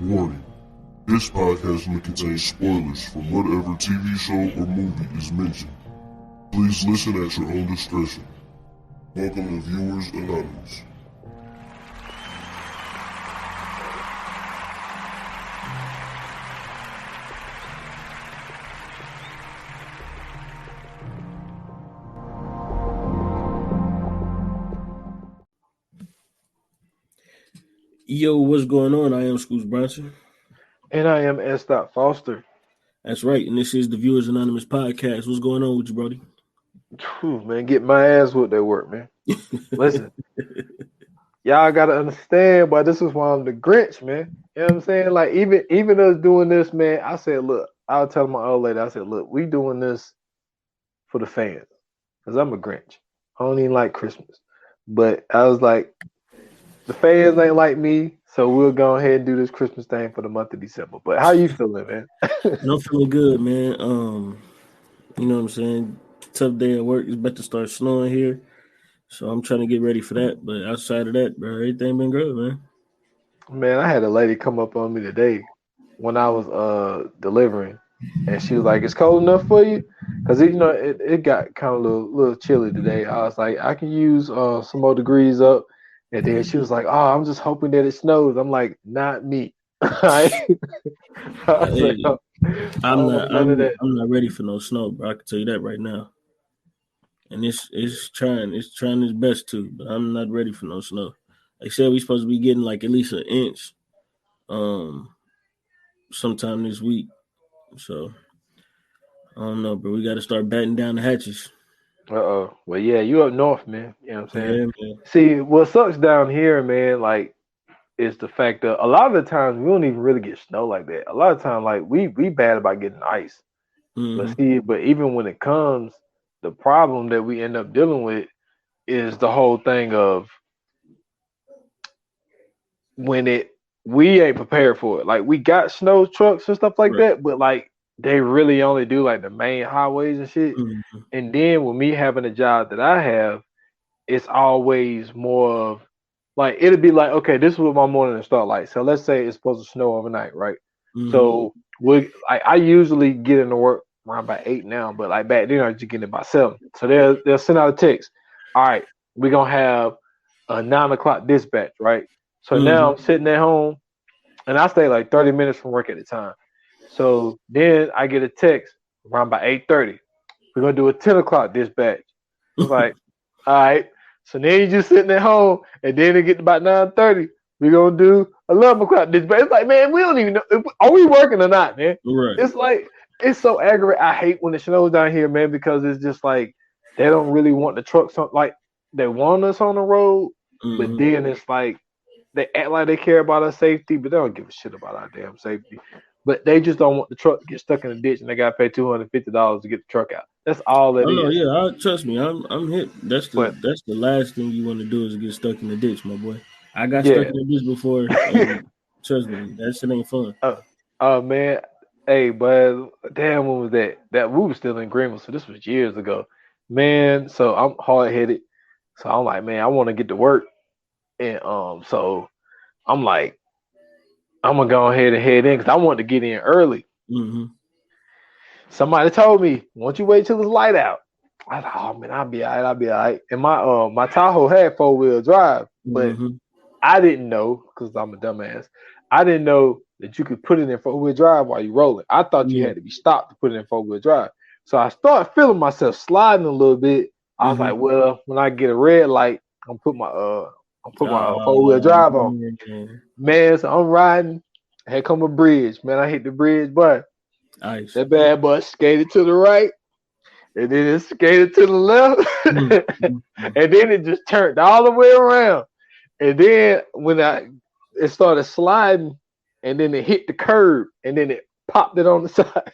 Warning. This podcast may contain spoilers from whatever TV show or movie is mentioned. Please listen at your own discretion. Welcome to Viewers Anonymous. Yo, what's going on? I am Scoots Bronson. And I am S. Foster. That's right, and this is the Viewers Anonymous podcast. What's going on with you, Brody? Man, get my ass with that work, man. Listen, y'all gotta understand, but this is why I'm the Grinch, man. You know what I'm saying? Like, even us doing this, man, I said, look, I was telling my old lady, I said, look, we doing this for the fans. Because I'm a Grinch. I don't even like Christmas. But I was like, the fans ain't like me, so we'll go ahead and do this Christmas thing for the month of December. But how you feeling, man? I'm feeling good, man. You know what I'm saying? Tough day at work. It's about to start snowing here. So I'm trying to get ready for that. But outside of that, bro, everything been good, man. Man, I had a lady come up on me today when I was delivering. And she was like, it's cold enough for you? Because, you know, it got kind of a little chilly today. I was like, I can use some more degrees up. And then she was like, oh, I'm just hoping that it snows. I'm like, not me. I'm not ready for no snow, bro. I can tell you that right now. And it's trying its best to, but I'm not ready for no snow. They said we're supposed to be getting like at least an inch sometime this week. So I don't know, but we got to start batting down the hatches. Well, yeah, you up north, man. You know what I'm saying? Yeah, man. See, what sucks down here, man, like, is the fact that a lot of the times we don't even really get snow like that. A lot of times, like, we bad about getting ice. Mm-hmm. But even when it comes, the problem that we end up dealing with is the whole thing of when we ain't prepared for it. Like, we got snow trucks and stuff like that, but like they really only do like the main highways and shit. Mm-hmm. And then with me having a job that I have, it's always more of like, it'll be like, okay, this is what my morning will start like. So let's say it's supposed to snow overnight, right? Mm-hmm. So I usually get into work around by 8 now, but like back then I just get in by 7. So they'll send out a text. All right, we're gonna have a 9 o'clock dispatch, right? So now I'm sitting at home and I stay like 30 minutes from work at a time. So then I get a text around by 8:30. We're gonna do a 10 o'clock dispatch. It's like, all right. So then you're just sitting at home, and then it gets about 9:30. We're gonna do 11 o'clock dispatch. It's like, man, we don't even know, are we working or not, man? Right. It's like, it's so aggravating. I hate when it snows down here, man, because it's just like they don't really want the trucks on, like they want us on the road, but then it's like they act like they care about our safety, but they don't give a shit about our damn safety. But they just don't want the truck to get stuck in the ditch, and they got to pay $250 to get the truck out. That's all that is. Yeah, trust me, I'm hit. That's the last thing you want to do is get stuck in the ditch, my boy. I got stuck in the ditch before. Trust me, that shit ain't fun. Oh man, hey, but damn, when was that? That we were still in Greenville, so this was years ago, man. So I'm hard headed, so I'm like, man, I want to get to work, and so I'm like, I'm gonna go ahead and head in because I want to get in early. Mm-hmm. Somebody told me, "Won't you wait till it's light out?" I thought, "Oh man, I'll be all right." And my Tahoe had 4-wheel drive, but I didn't know because I'm a dumbass. I didn't know that you could put it in 4-wheel drive while you're rolling. I thought you had to be stopped to put it in 4-wheel drive. So I started feeling myself sliding a little bit. I was like, "Well, when I get a red light, I'm put my 4-wheel drive on." Man, so I'm riding. Here come a bridge. Man, I hit the bridge, but nice. That bad boy skated to the right, and then it skated to the left, and then it just turned all the way around. And then when it started sliding, and then it hit the curb, and then it popped it on the side.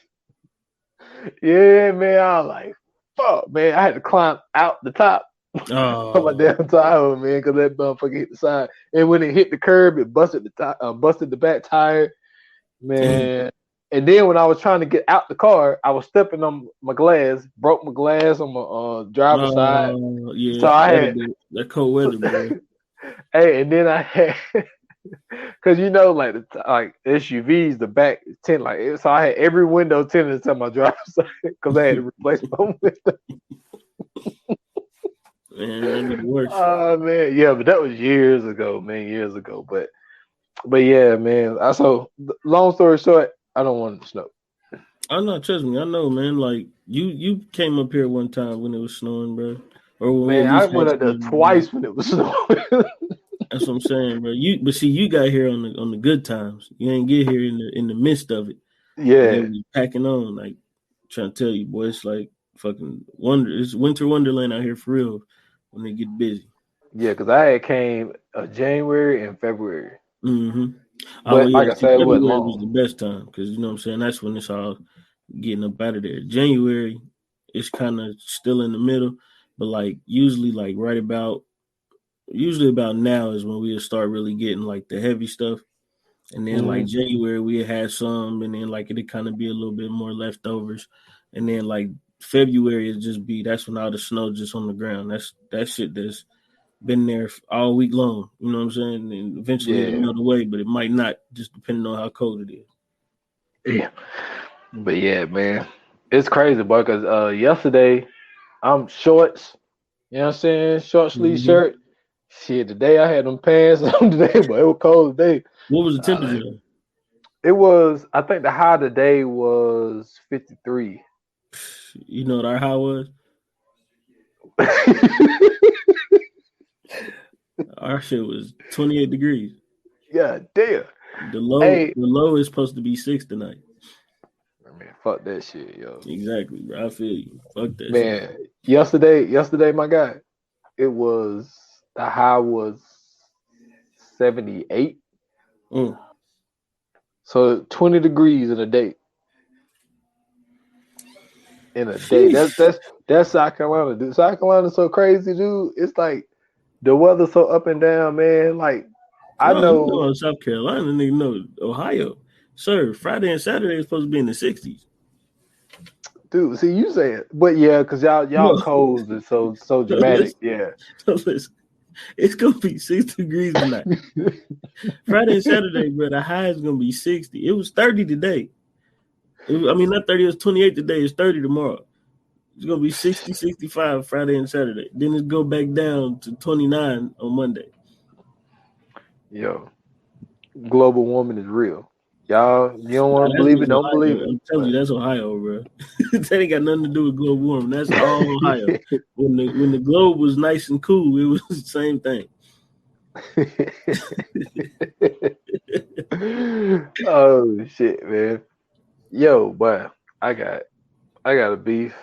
Yeah, man, I was like, fuck, man. I had to climb out the top. On my damn Tahoe, man, because that motherfucker hit the side. And when it hit the curb, it busted the back tire, man. And then when I was trying to get out the car, I was stepping on my glass, broke my glass on my driver's side. Yeah, so I had that cold weather, bro. Hey, and then I had Cause you know, like SUVs, the back tint so I had every window tinted to my driver's side because I had to replace my window. Man, that'd be the worst. Oh man, yeah, but that was years ago, man, years ago. But yeah, man. So long story short, I don't want it to snow. I know, trust me, I know, man. Like you came up here one time when it was snowing, bro. Or when Man, I went up there twice when it was snowing. That's what I'm saying, bro. But see, you got here on the good times. You ain't get here in the midst of it. Yeah, packing on, like trying to tell you, boy, it's like fucking it's winter wonderland out here for real when they get busy. Yeah, because I had came January and February. Mm-hmm. But like I said, February was the best time because you know what I'm saying. That's when it's all getting up out of there. January, it's kind of still in the middle, but like usually about now is when we'll start really getting like the heavy stuff. And then like January we had some, and then like it'd kind of be a little bit more leftovers. And then like February that's when all the snow just on the ground. That's that shit that's been there all week long. You know what I'm saying? And eventually it'll melt away, but it might not, just depending on how cold it is. Yeah. But yeah, man. It's crazy, boy, because yesterday I'm shorts, you know what I'm saying? Short sleeve shirt. Shit, today I had them pants on today, but it was cold today. What was the temperature? It was, I think the high today was 53. You know what our high was? Our shit was 28 degrees. Yeah, damn. The low is supposed to be 6 tonight. Man, fuck that shit, yo. Exactly, bro. I feel you. Fuck that shit. Man, yesterday, my guy, the high was 78. So 20 degrees in a day. That's South Carolina, dude. South Carolina's so crazy, dude. It's like the weather's so up and down, man. Like I know South Carolina, nigga, know Ohio. Sir, Friday and Saturday is supposed to be in the 60s. Dude, see, you say it, but yeah, because y'all cold and so dramatic. Yeah. Listen, it's gonna be 6 degrees tonight. Friday and Saturday, bro, the high is gonna be 60. It was 30 today. Not 30, it was 28 today. It's 30 tomorrow. It's gonna be 60, 65 Friday and Saturday. Then it go back down to 29 on Monday. Yo, global warming is real. Y'all, you don't want to believe it, don't believe it. I'm telling you, that's Ohio, bro. That ain't got nothing to do with global warming. That's all Ohio. When the globe was nice and cool, it was the same thing. Oh shit, man. Yo, but I got a beef.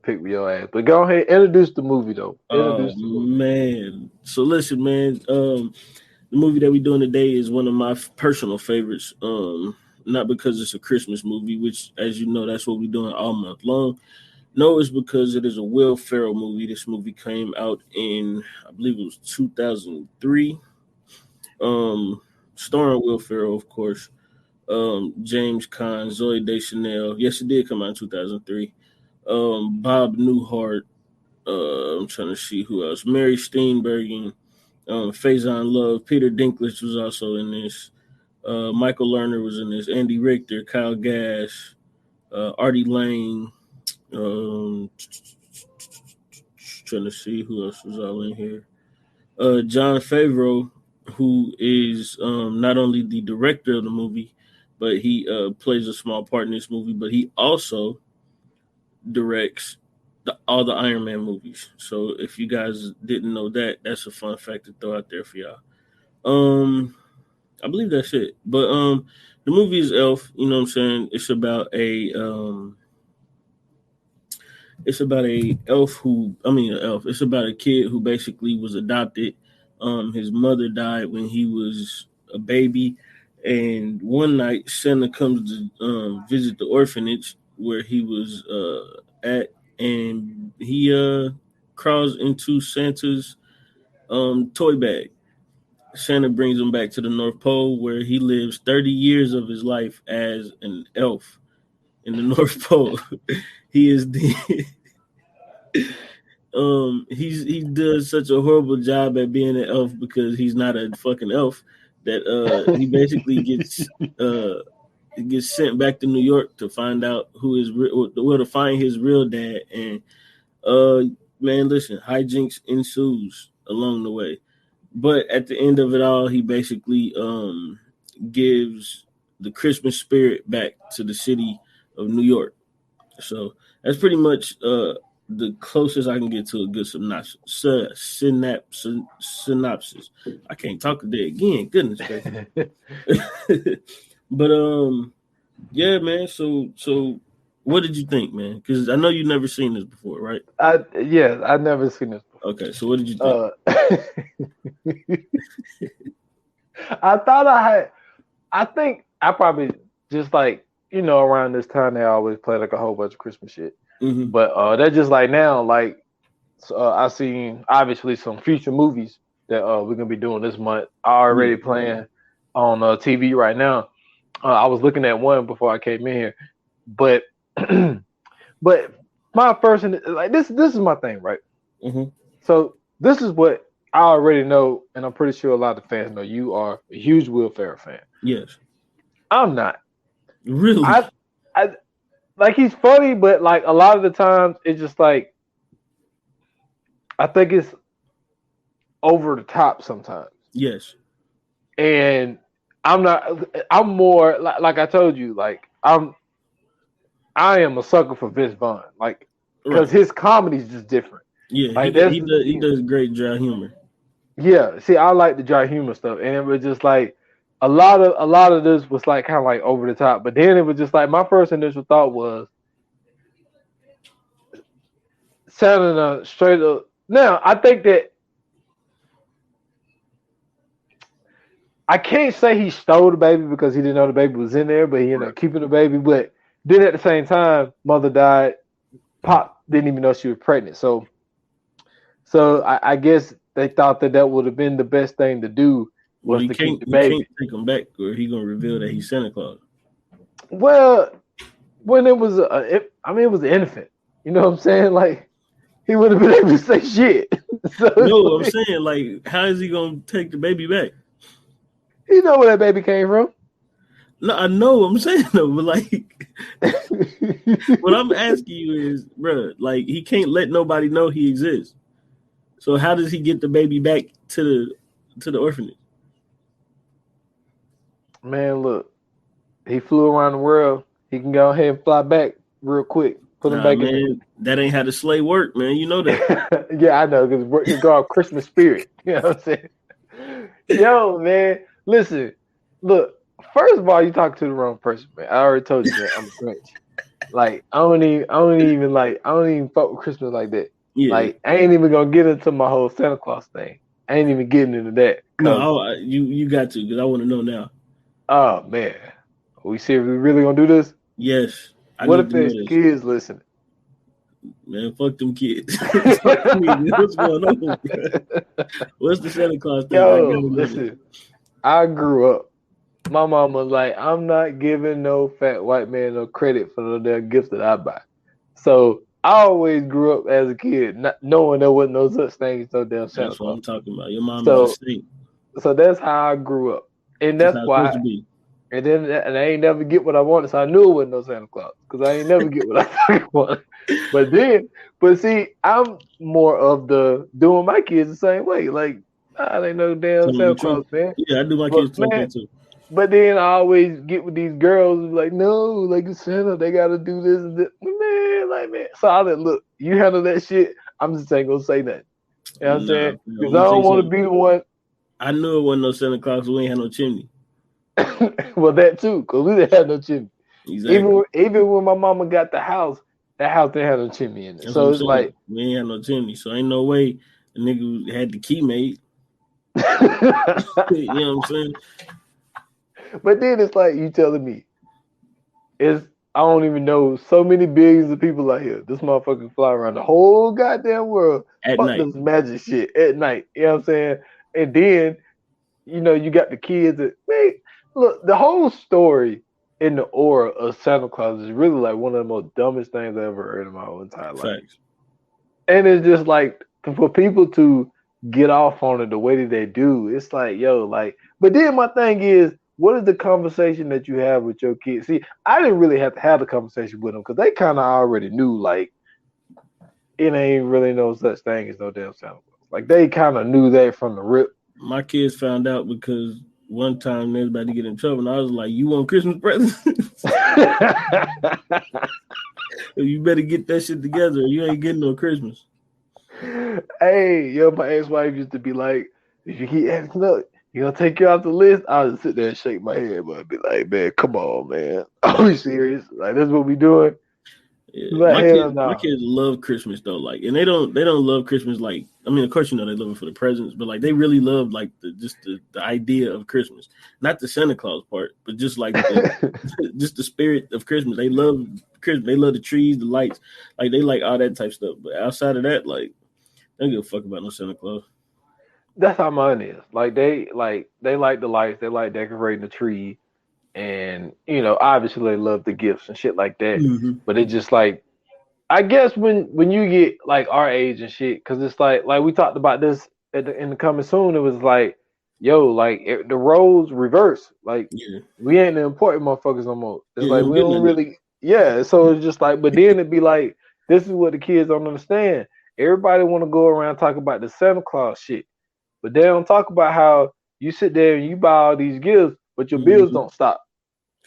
Pick me your ass. But go ahead, introduce the movie though. Man. So listen, man. The movie that we're doing today is one of my personal favorites. Not because it's a Christmas movie, which, as you know, that's what we're doing all month long. No, it's because it is a Will Ferrell movie. This movie came out in, I believe it was 2003. Starring Will Ferrell, of course. James Caan, Zoe Deschanel. Yes, it did come out in 2003. Bob Newhart. I'm trying to see who else. Mary Steenburgen. Faison Love, Peter Dinklage was also in this. Michael Lerner was in this. Andy Richter, Kyle Gass, Artie Lang. Trying to see who else was all in here. Jon Favreau, who is not only the director of the movie, but he plays a small part in this movie, but he also directs all the Iron Man movies. So if you guys didn't know that, that's a fun fact to throw out there for y'all. I believe that's it. But the movie is Elf. You know what I'm saying? It's about a elf. It's about a kid who basically was adopted. His mother died when he was a baby, and one night Santa comes to visit the orphanage where he was at. And he crawls into Santa's toy bag. Santa brings him back to the North Pole, where he lives 30 years of his life as an elf in the North Pole. He is the he does such a horrible job at being an elf because he's not a fucking elf that he basically gets sent back to New York to find out to find his real dad. And man, listen, hijinks ensues along the way. But at the end of it all, he basically gives the Christmas spirit back to the city of New York. So that's pretty much the closest I can get to a good synopsis. I can't talk today again. Goodness gracious. But yeah, man. So what did you think, man? Because I know you've never seen this before, right? I've never seen this before. Okay, so what did you think? I think I probably just like, around this time they always play like a whole bunch of Christmas shit. Mm-hmm. But they're just like now, like I've seen obviously some future movies that we're gonna be doing this month are already playing on TV right now. I was looking at one before I came in here, but my first like this is my thing, right? Mm-hmm. So this is what I already know, and I'm pretty sure a lot of fans know. You are a huge Will Ferrell fan. Yes. I'm not. Really? I like he's funny, but like a lot of the times it's just like I think it's over the top sometimes. Yes. And I'm more like I told you, like I am a sucker for Vince Vaughn, like because his comedy is just different. Yeah, like he does great dry humor. Yeah, see, I like the dry humor stuff, and it was just like a lot of this was like kind of like over the top, but then it was just like my first initial thought was sounding straight up. Now I think that I can't say he stole the baby because he didn't know the baby was in there, but he ended up keeping the baby. But then at the same time, mother died. Pop didn't even know she was pregnant, so I guess they thought that would have been the best thing to do. Was to keep the baby. You can't take him back, or he gonna reveal that he's Santa Claus. Well, when it was it was an infant. You know what I'm saying? Like he wouldn't have been able to say shit. So, no, I'm saying like, how is he gonna take the baby back? You know where that baby came from? No, I know. I'm saying though, but like, what I'm asking you is, bro, like he can't let nobody know he exists. So how does he get the baby back to the orphanage? Man, look, he flew around the world. He can go ahead and fly back real quick. Put him back in. That ain't how the sleigh work, man. You know that. Yeah, I know, because it's called Christmas spirit. You know what I'm saying? Yo, man, listen, look. First of all, you talk to the wrong person, man. I already told you that I'm a Grinch. Like I don't even fuck with Christmas like that. Yeah. Like I ain't even gonna get into my whole Santa Claus thing. I ain't even getting into that. No, you got to, because I want to know now. Oh man, we seriously really gonna do this? Yes. What if there's kids listening? Man, fuck them kids. Fuck me. What's going on, bro? What's the Santa Claus thing? Yo, listen, I grew up. My mom was like, I'm not giving no fat white man no credit for the damn gifts that I buy. So I always grew up as a kid not knowing there wasn't no such thing as no damn Santa Claus. That's what I'm talking about. Your mom is a saint. So that's how I grew up. And that's why. And I ain't never get what I wanted, so I knew it wasn't no Santa Claus because I ain't never get what I wanted. But see, I'm more of the doing my kids the same way. Like, I ain't no damn Santa Claus, man. Yeah, I do my kids like that too. But then I always get with these girls like, no, like Santa, they gotta do this and that. Man. So I said, look, you handle that shit. I'm just ain't gonna say nothing. You know what I'm saying? Because I don't want to be the one. I knew it wasn't no Santa Claus. We ain't had no chimney. Well, that too, because we didn't have no chimney. Exactly. Even when my mama got the house, that house didn't have no chimney in it. That's so it's like we ain't had no chimney. So ain't no way the nigga had the key made. You know what I'm saying? But then it's like you telling me, I don't even know so many billions of people out here. This motherfucker fly around the whole goddamn world at night. This magic shit at night. You know what I'm saying? And then, you got the kids that, man, look, the whole story in the aura of Santa Claus is really like one of the most dumbest things I ever heard in my whole entire life. Facts. And it's just like for people to get off on it the way that they do. It's like, yo, like, but then my thing is, what is the conversation that you have with your kids? See, I didn't really have to have the conversation with them because they kind of already knew, like, it ain't really no such thing as no damn Santa Claus. Like, they kind of knew that from the rip. My kids found out because one time they was about to get in trouble, and I was like, "You want Christmas presents? You better get that shit together, or you ain't getting no Christmas." Hey, yo, my ex-wife used to be like, if you keep asking up, you gonna take you off the list? I'll just sit there and shake my head, but I'd be like, man, come on, man. Are we serious? Like, that's what we doing? Yeah, Like, my kids love Christmas though, like, and they don't love Christmas like, I mean, of course they love it for the presents, but like they really love like the idea of Christmas, not the Santa Claus part, but just like just the spirit of Christmas. They love Christmas, they love the trees, the lights, like they like all that type stuff. But outside of that, like, they don't give a fuck about no Santa Claus. that's how mine is. Like they like the lights, they like decorating the tree. And obviously they love the gifts and shit like that. Mm-hmm. But it just like, I guess when you get like our age and shit, because it's like we talked about this in the coming soon. It was like, yo, like the roles reverse. Like we ain't the important motherfuckers no more. It's like we don't really, So it's just like, but then it'd be like, this is what the kids don't understand. Everybody want to go around talk about the Santa Claus shit, but they don't talk about how you sit there and you buy all these gifts, but your bills don't stop.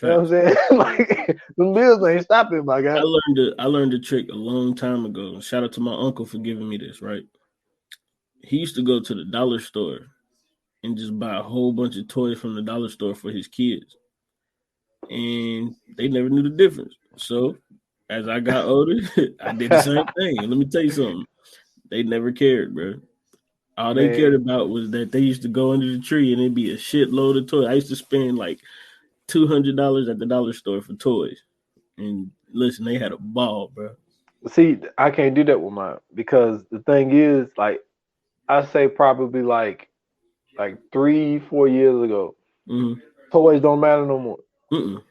You know what I'm saying? Like, the bills ain't stopping, my guy. I learned a trick a long time ago. Shout out to my uncle for giving me this, right? He used to go to the dollar store and just buy a whole bunch of toys from the dollar store for his kids. And they never knew the difference. So as I got older, I did the same thing. And let me tell you something. They never cared, bro. All they cared about was that they used to go under the tree and it'd be a shitload of toys. I used to spend like $200 at the dollar store for toys. And listen, they had a ball, bro. See, I can't do that with mine because the thing is, like, I say probably like 3-4 years ago, toys don't matter no more.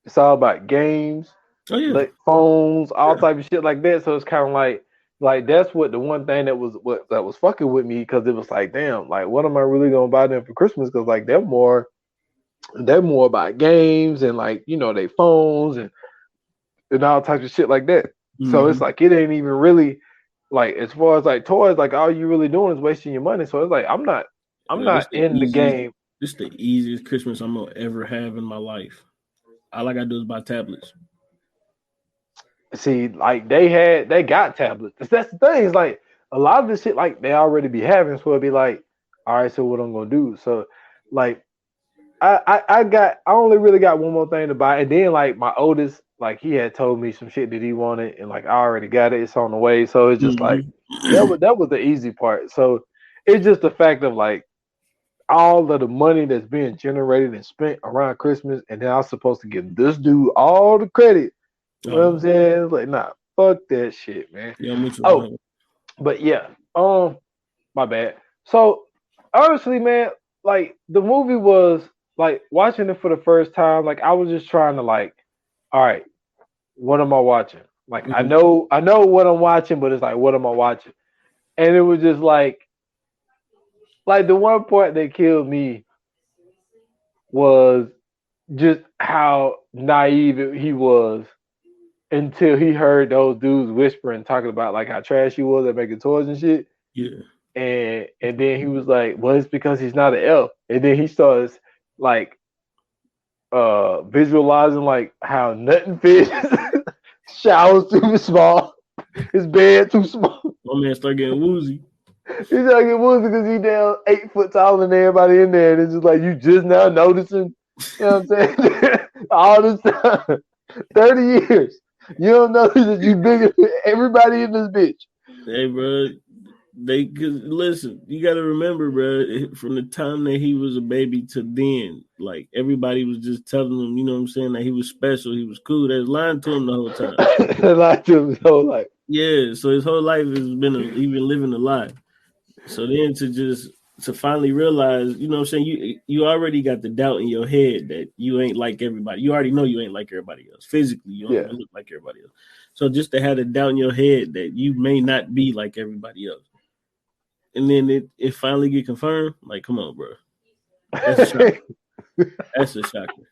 It's all about games, like phones, all type of shit like that. So it's kind of like that's what the one thing that was fucking with me, because it was like, damn, like, what am I really gonna buy them for Christmas? Because like they're more about games and like their phones and all types of shit like that. So it's like it ain't even really like, as far as like toys, like all you really doing is wasting your money. So it's like I'm not in the game. This is the easiest Christmas I'm gonna ever have in my life. All I gotta do is buy tablets. See, like they got tablets. That's the thing. It's like a lot of this shit like they already be having. So it'd be like, all right, so what I'm gonna do? So like I only really got one more thing to buy, and then like my oldest, like he had told me some shit that he wanted, and like I already got it. It's on the way. So it's just like that was the easy part. So it's just the fact of like all of the money that's being generated and spent around Christmas, and then I was supposed to give this dude all the credit. You know what I'm saying? It's like, nah, fuck that shit, man. But yeah, my bad. So honestly, man, like the movie was like watching it for the first time. Like I was just trying to like, all right, what am I watching? Like I know what I'm watching, but it's like, what am I watching? And it was just like the one part that killed me was just how naive he was until he heard those dudes whispering, talking about like how trash he was at making toys and shit. Yeah. And then he was like, well, it's because he's not an elf. And then he starts like visualizing like how nothing fits, showers too small, his bed too small. My man start getting woozy. He's not getting woozy because he's down 8 foot taller than everybody in there. And it's just like, you just now noticing, you know what I'm saying? All this time, 30 years. You don't notice that you bigger than everybody in this bitch. Hey, bro. Listen, you got to remember, bro, from the time that he was a baby to then, like everybody was just telling him, you know what I'm saying, that he was special, he was cool. They was lying to him the whole time. They lied to him his whole life. Yeah, so his whole life has been he been living a lie. So then to finally realize, you know what I'm saying, you already got the doubt in your head that you ain't like everybody. You already know you ain't like everybody else. Physically, you don't even look like everybody else. So just to have the doubt in your head that you may not be like everybody else. and then it finally get confirmed. Like, come on, bro. That's a shocker. That's a shocker.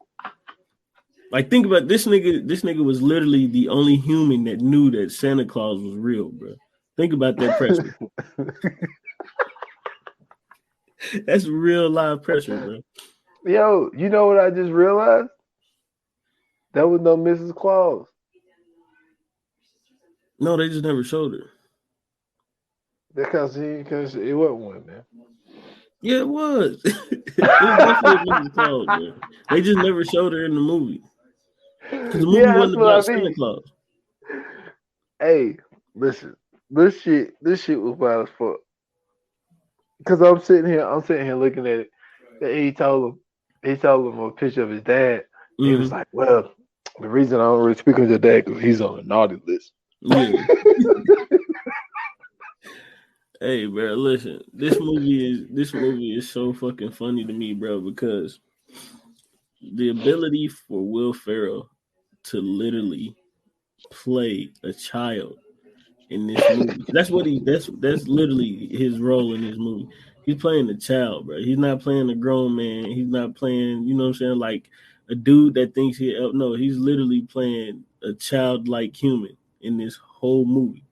Like, think about this nigga. This nigga was literally the only human that knew that Santa Claus was real, bro. Think about that pressure. That's real live pressure, bro. Yo, you know what I just realized? That was no Mrs. Claus. No, they just never showed her. Because it wasn't one, man. Yeah, it was. It was definitely Mrs. Claus, man. They just never showed her in the movie. Because the movie wasn't about Santa Claus. Hey, listen, this shit was wild as fuck. Because I'm sitting here looking at it. And he told him a picture of his dad. Mm-hmm. He was like, "Well, the reason I don't really speak of your dad because he's on the naughty list." Yeah. Hey, bro, listen. This movie is so fucking funny to me, bro, because the ability for Will Ferrell to literally play a child in this movie. That's literally his role in this movie. He's playing a child, bro. He's not playing a grown man. He's not playing, you know what I'm saying, like a dude that thinks he's literally playing a childlike human in this whole movie.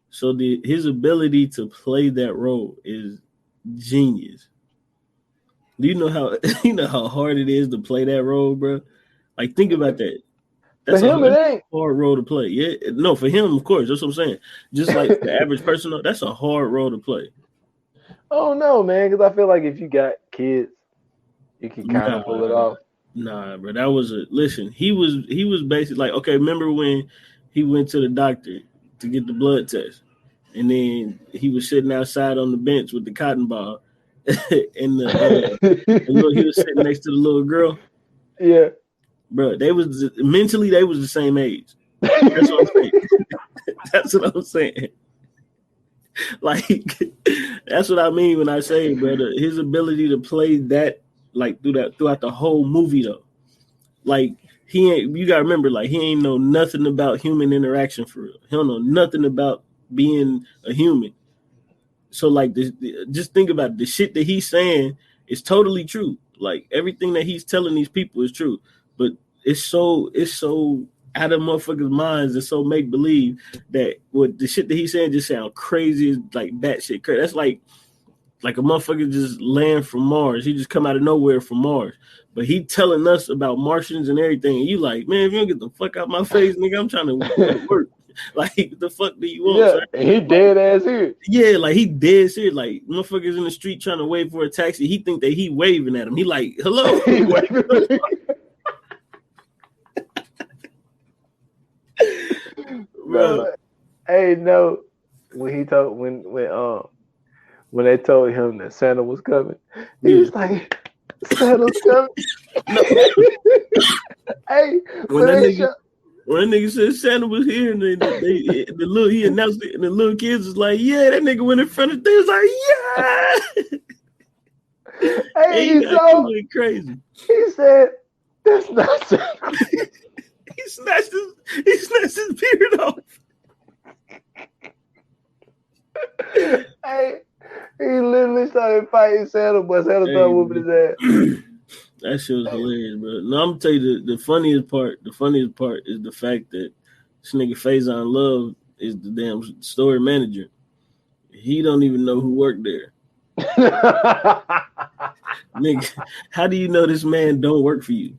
So his ability to play that role is genius. Do you know how hard it is to play that role, bro? Like, think about that. That's for him, it ain't hard role to play. Yeah, no, for him, of course. That's what I'm saying. Just like the average person, that's a hard role to play. Oh no, man, because I feel like if you got kids, you can kind of pull it off. Nah, bro, that was listen. He was basically like, okay, remember when he went to the doctor to get the blood test, and then he was sitting outside on the bench with the cotton ball, and he was sitting next to the little girl. Yeah. Bro, they was the same age. That's what I'm saying. That's what I'm saying. Like, that's what I mean when I say, brother, his ability to play that, like, throughout the whole movie, though. Like, you gotta remember, like, he ain't know nothing about human interaction for real. He don't know nothing about being a human. So, like, just think about it. The shit that he's saying is totally true. Like, everything that he's telling these people is true. But it's so out of motherfuckers' minds and so make believe that what the shit that he's saying just sound crazy as like batshit crazy. That's like a motherfucker just land from Mars. He just come out of nowhere from Mars. But he telling us about Martians and everything. And you like, man, if you don't get the fuck out my face, nigga, I'm trying to work. Like, the fuck do you want? Yeah, and he dead ass here. Yeah, like he dead serious. Like, motherfuckers in the street trying to wait for a taxi. He think that he waving at him. He like, hello. He waving. Bro, hey, no. When they told him that Santa was coming, he was like, "Santa's coming." Hey, when that nigga said Santa was here, and he announced it, and the little kids was like, "Yeah," that nigga went in front of things like, "Yeah." Hey, he went crazy. He said, "That's not Santa." He snatched his beard off. Hey, he literally started fighting Santa, but Santa started whooping his ass. That shit was hilarious, bro. No, I'm gonna tell you the funniest part. The funniest part is the fact that this nigga Faison Love is the damn store manager. He don't even know who worked there. Nigga, how do you know this man don't work for you?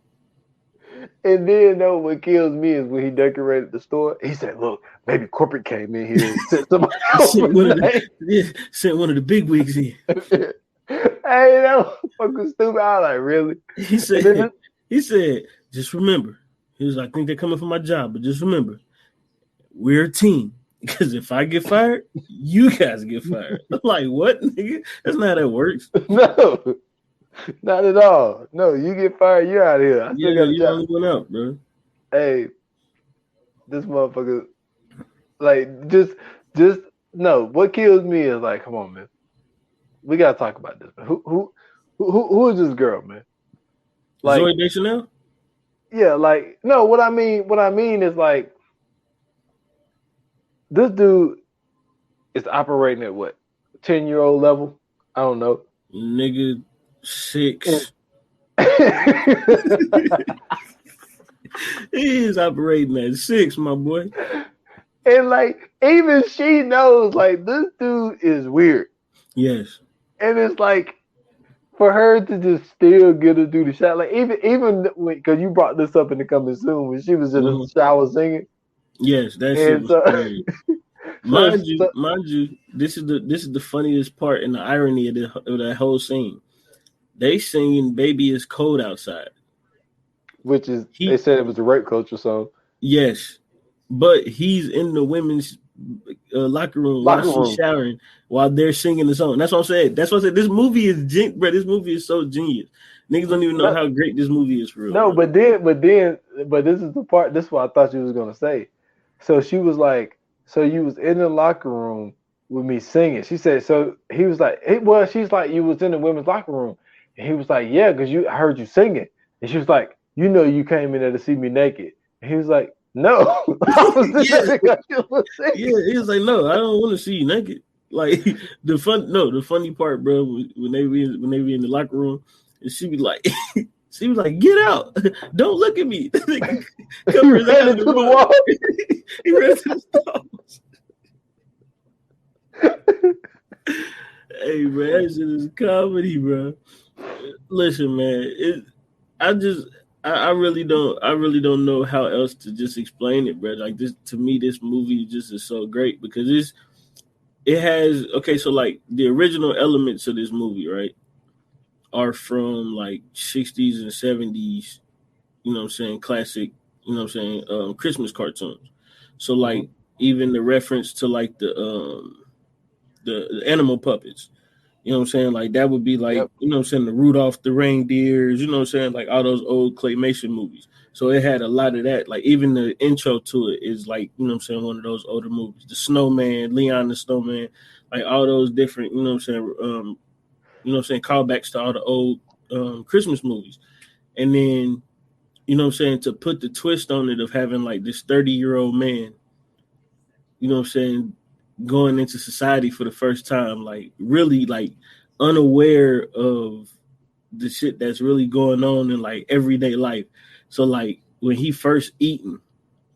And then, what kills me is when he decorated the store. He said, "Look, maybe corporate came in here and sent somebody sent one of the big wigs in." Hey, that was fucking stupid. I was like, really? He said, just remember. He was like, I think they're coming for my job, but just remember, we're a team. Because if I get fired, you guys get fired. I'm like, what, nigga? That's not how that works. No, not at all. No, you get fired, you're out of here. I still got a job. Went out, bro. Hey, this motherfucker, like, just no. What kills me is like, come on, man. We gotta talk about this, man. Who is this girl, man? Like, Zoey Deschanel? Yeah, like, no. What I mean is like, this dude is operating at what, 10-year-old level. I don't know. Nigga, 6. He is operating at 6, my boy. And like, even she knows, like, this dude is weird. Yes. And it's like, for her to just still get to do the shot, like even because you brought this up in the coming soon when she was in the shower singing. Yes, that shit was crazy. Mind you, this is the funniest part and the irony of that whole scene. They singing "Baby It's Cold Outside," which is they said it was a rape culture song. Yes, but he's in the women's locker room while she's showering while they're singing the song. That's what I'm saying. That's what I said. This movie is this movie is so genius. Niggas don't even know how great this movie is for real. No, but this is the part. This is what I thought you was gonna say. So she was like, so you was in the locker room with me singing. She said, so he was like, she's like, you was in the women's locker room. And he was like, yeah, because I heard you singing. And she was like, you know, you came in there to see me naked. And he was like, no. Yeah, he was like, no, I don't want to see you naked. Like the funny part, bro, when they be in the locker room, and she was like, get out, don't look at me. Come ran into the wall. He ran to the stalls. Hey, bro, that shit is comedy, bro. Listen, man, I really don't know how else to just explain it, bro. Like this, to me, this movie just is so great because it has, so like the original elements of this movie, right, are from like 60s and 70s, you know what I'm saying, classic, you know what I'm saying, Christmas cartoons. So like even the reference to like the animal puppets, you know what I'm saying, like that would be like, you know what I'm saying, the Rudolph the reindeers, you know what I'm saying, like all those old claymation movies. So it had a lot of that. Like even the intro to it is like, you know what I'm saying, one of those older movies. The Snowman, Leon the Snowman, like all those different, you know what I'm saying, callbacks to all the old Christmas movies. And then, you know what I'm saying, to put the twist on it of having like this 30-year-old man, you know what I'm saying, going into society for the first time, like really like unaware of the shit that's really going on in like everyday life. So like when he first eating,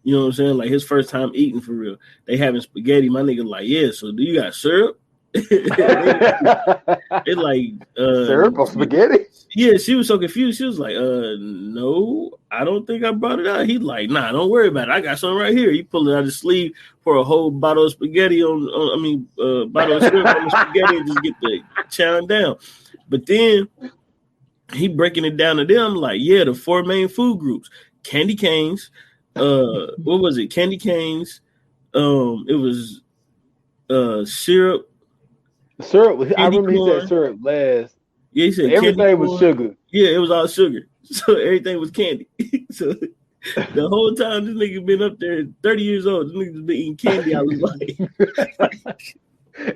you know what I'm saying, like his first time eating for real, they having spaghetti. My nigga like, yeah, so do you got syrup? They like syrup or spaghetti? Yeah, she was so confused. She was like, no, I don't think I brought it out. He like, nah, don't worry about it. I got something right here. He pulled it out of his sleeve, pour a whole bottle of spaghetti bottle of syrup on the spaghetti and just get the chowing down. But then he breaking it down to them like, yeah, the 4 main food groups: candy canes, what was it? Candy canes, it was syrup. Syrup. I remember he said syrup last. Yeah, he said everything was sugar. Yeah, it was all sugar. So everything was candy. So the whole time this nigga been up there, 30 years old, this nigga's been eating candy all his life.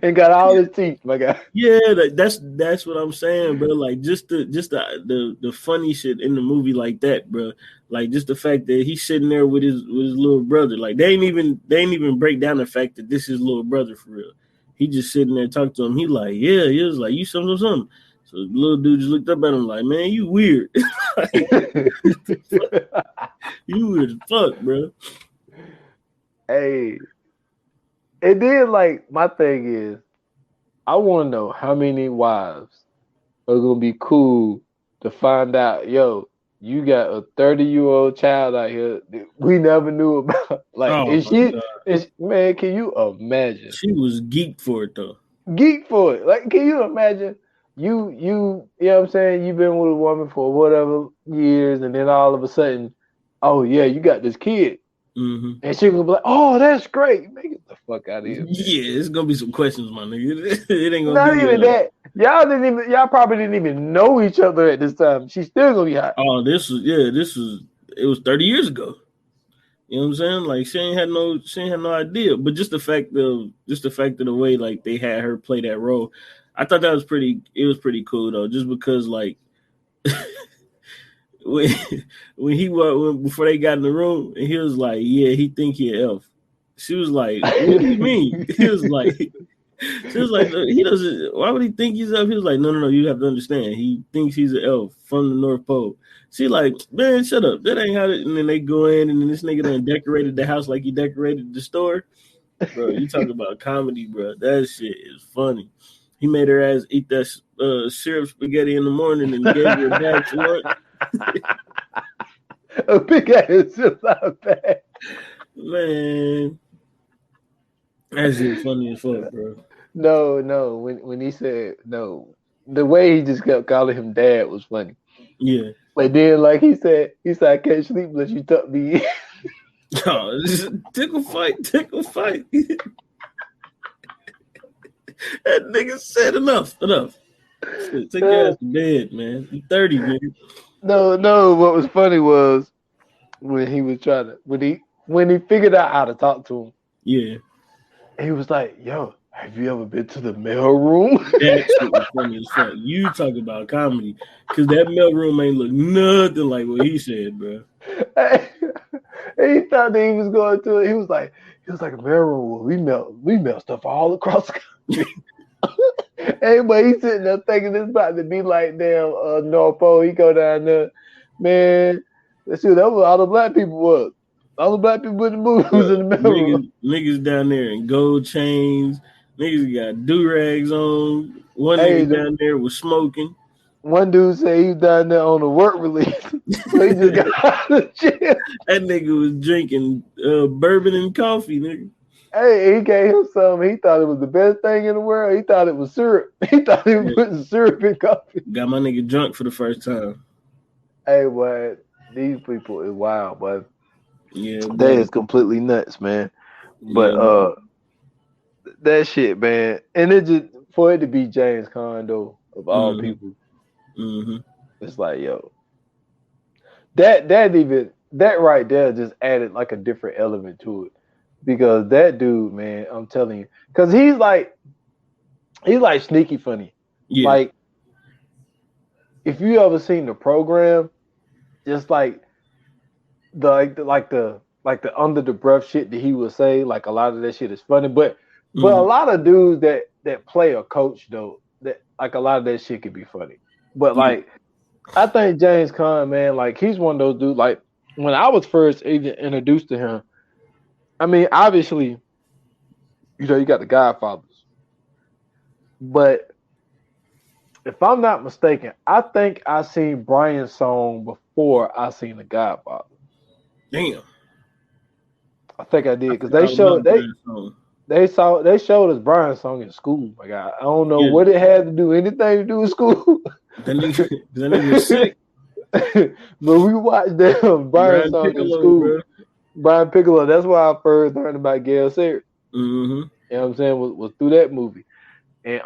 And got all his teeth, my guy. Yeah, that's what I'm saying, bro. Like just the funny shit in the movie like that, bro. Like just the fact that he's sitting there with his little brother. Like they ain't even break down the fact that this is his little brother for real. He just sitting there talking to him. He like, yeah, he was like, you something. So the little dude just looked up at him like, man, you weird. You weird as fuck, bro. Hey. And then, like, my thing is, I want to know how many wives are going to be cool to find out, yo, you got a 30-year-old child out here that we never knew about. Like, man, can you imagine? She was geeked for it, though. Geek for it. Like, can you imagine? You know what I'm saying? You've been with a woman for whatever years, and then all of a sudden, oh, yeah, you got this kid. Mm-hmm. And she's gonna be like, "Oh, that's great! Man, get the fuck out of here." Man. Yeah, it's gonna be some questions, my nigga. It ain't gonna not even that. Y'all probably didn't even know each other at this time. She's still gonna be hot. Oh, it was 30 years ago. You know what I'm saying? Like she ain't had no idea. But just the fact of the way like they had her play that role, I thought that was pretty. It was pretty cool though, just because like. Before they got in the room, and he was like, "Yeah, he think he an elf." She was like, "What do you mean?" He was like, She was like, he doesn't. Why would he think he's up? He was like, no. You have to understand. He thinks he's an elf from the North Pole. She like, man, shut up. That ain't how. And then they go in, and then this nigga done decorated the house like he decorated the store. Bro, you talking about comedy, bro? That shit is funny. He made her ass eat that syrup spaghetti in the morning and gave her a bag for lunch. A big ass bag. Man, that shit funny as fuck, bro. No. When he said no, the way he just kept calling him dad was funny. Yeah. But then, like he said, I can't sleep unless you tuck me in. Oh, tickle fight. That nigga said enough. Shit, take your ass to bed, man. You 30, man. No. What was funny was when he was trying to when he figured out how to talk to him. Yeah. He was like, "Yo, have you ever been to the mail room?" That shit was funny as fuck. You talk about comedy, because that mail room ain't look nothing like what he said, bro. He thought that he was going to it. He was like a mail room where we mail stuff all across the country. Hey, but he's sitting there thinking it's about to be like damn North Pole. He go down there, man. That was all the black people was. All the black people in the movie was in the mail room. Niggas down there in gold chains. Niggas got do-rags on. One nigga down there was smoking. One dude said he was down there on a work release. So he just got out of jail. That nigga was drinking bourbon and coffee, nigga. Hey, he gave him some. He thought it was the best thing in the world. He thought it was syrup. He thought he was putting syrup in coffee. Got my nigga drunk for the first time. Hey, boy, these people is wild, but yeah, that is completely nuts, man. But that shit, man, and it just for it to be James Caan though, of all people, it's like, yo, that right there just added like a different element to it. Because that dude, man, I'm telling you, because he's like sneaky funny. Yeah. Like, if you ever seen the program, just like the under the breath shit that he would say, like a lot of that shit is funny. But a lot of dudes that play a coach though, that like a lot of that shit could be funny. But like, I think James Caan, man, like he's one of those dudes. Like when I was first even introduced to him. I mean, obviously, you know, you got the Godfathers. But if I'm not mistaken, I think I seen Brian's song before I seen the Godfather. Damn. I think I did because they showed us Brian's song in school. My God, I don't know what it had to do, anything to do with school. That nigga was sick. But we watched that Brian's song in school. Bro. Brian Piccolo, that's why I first heard about Gail Sayers. You know what I'm saying? Was through that movie. And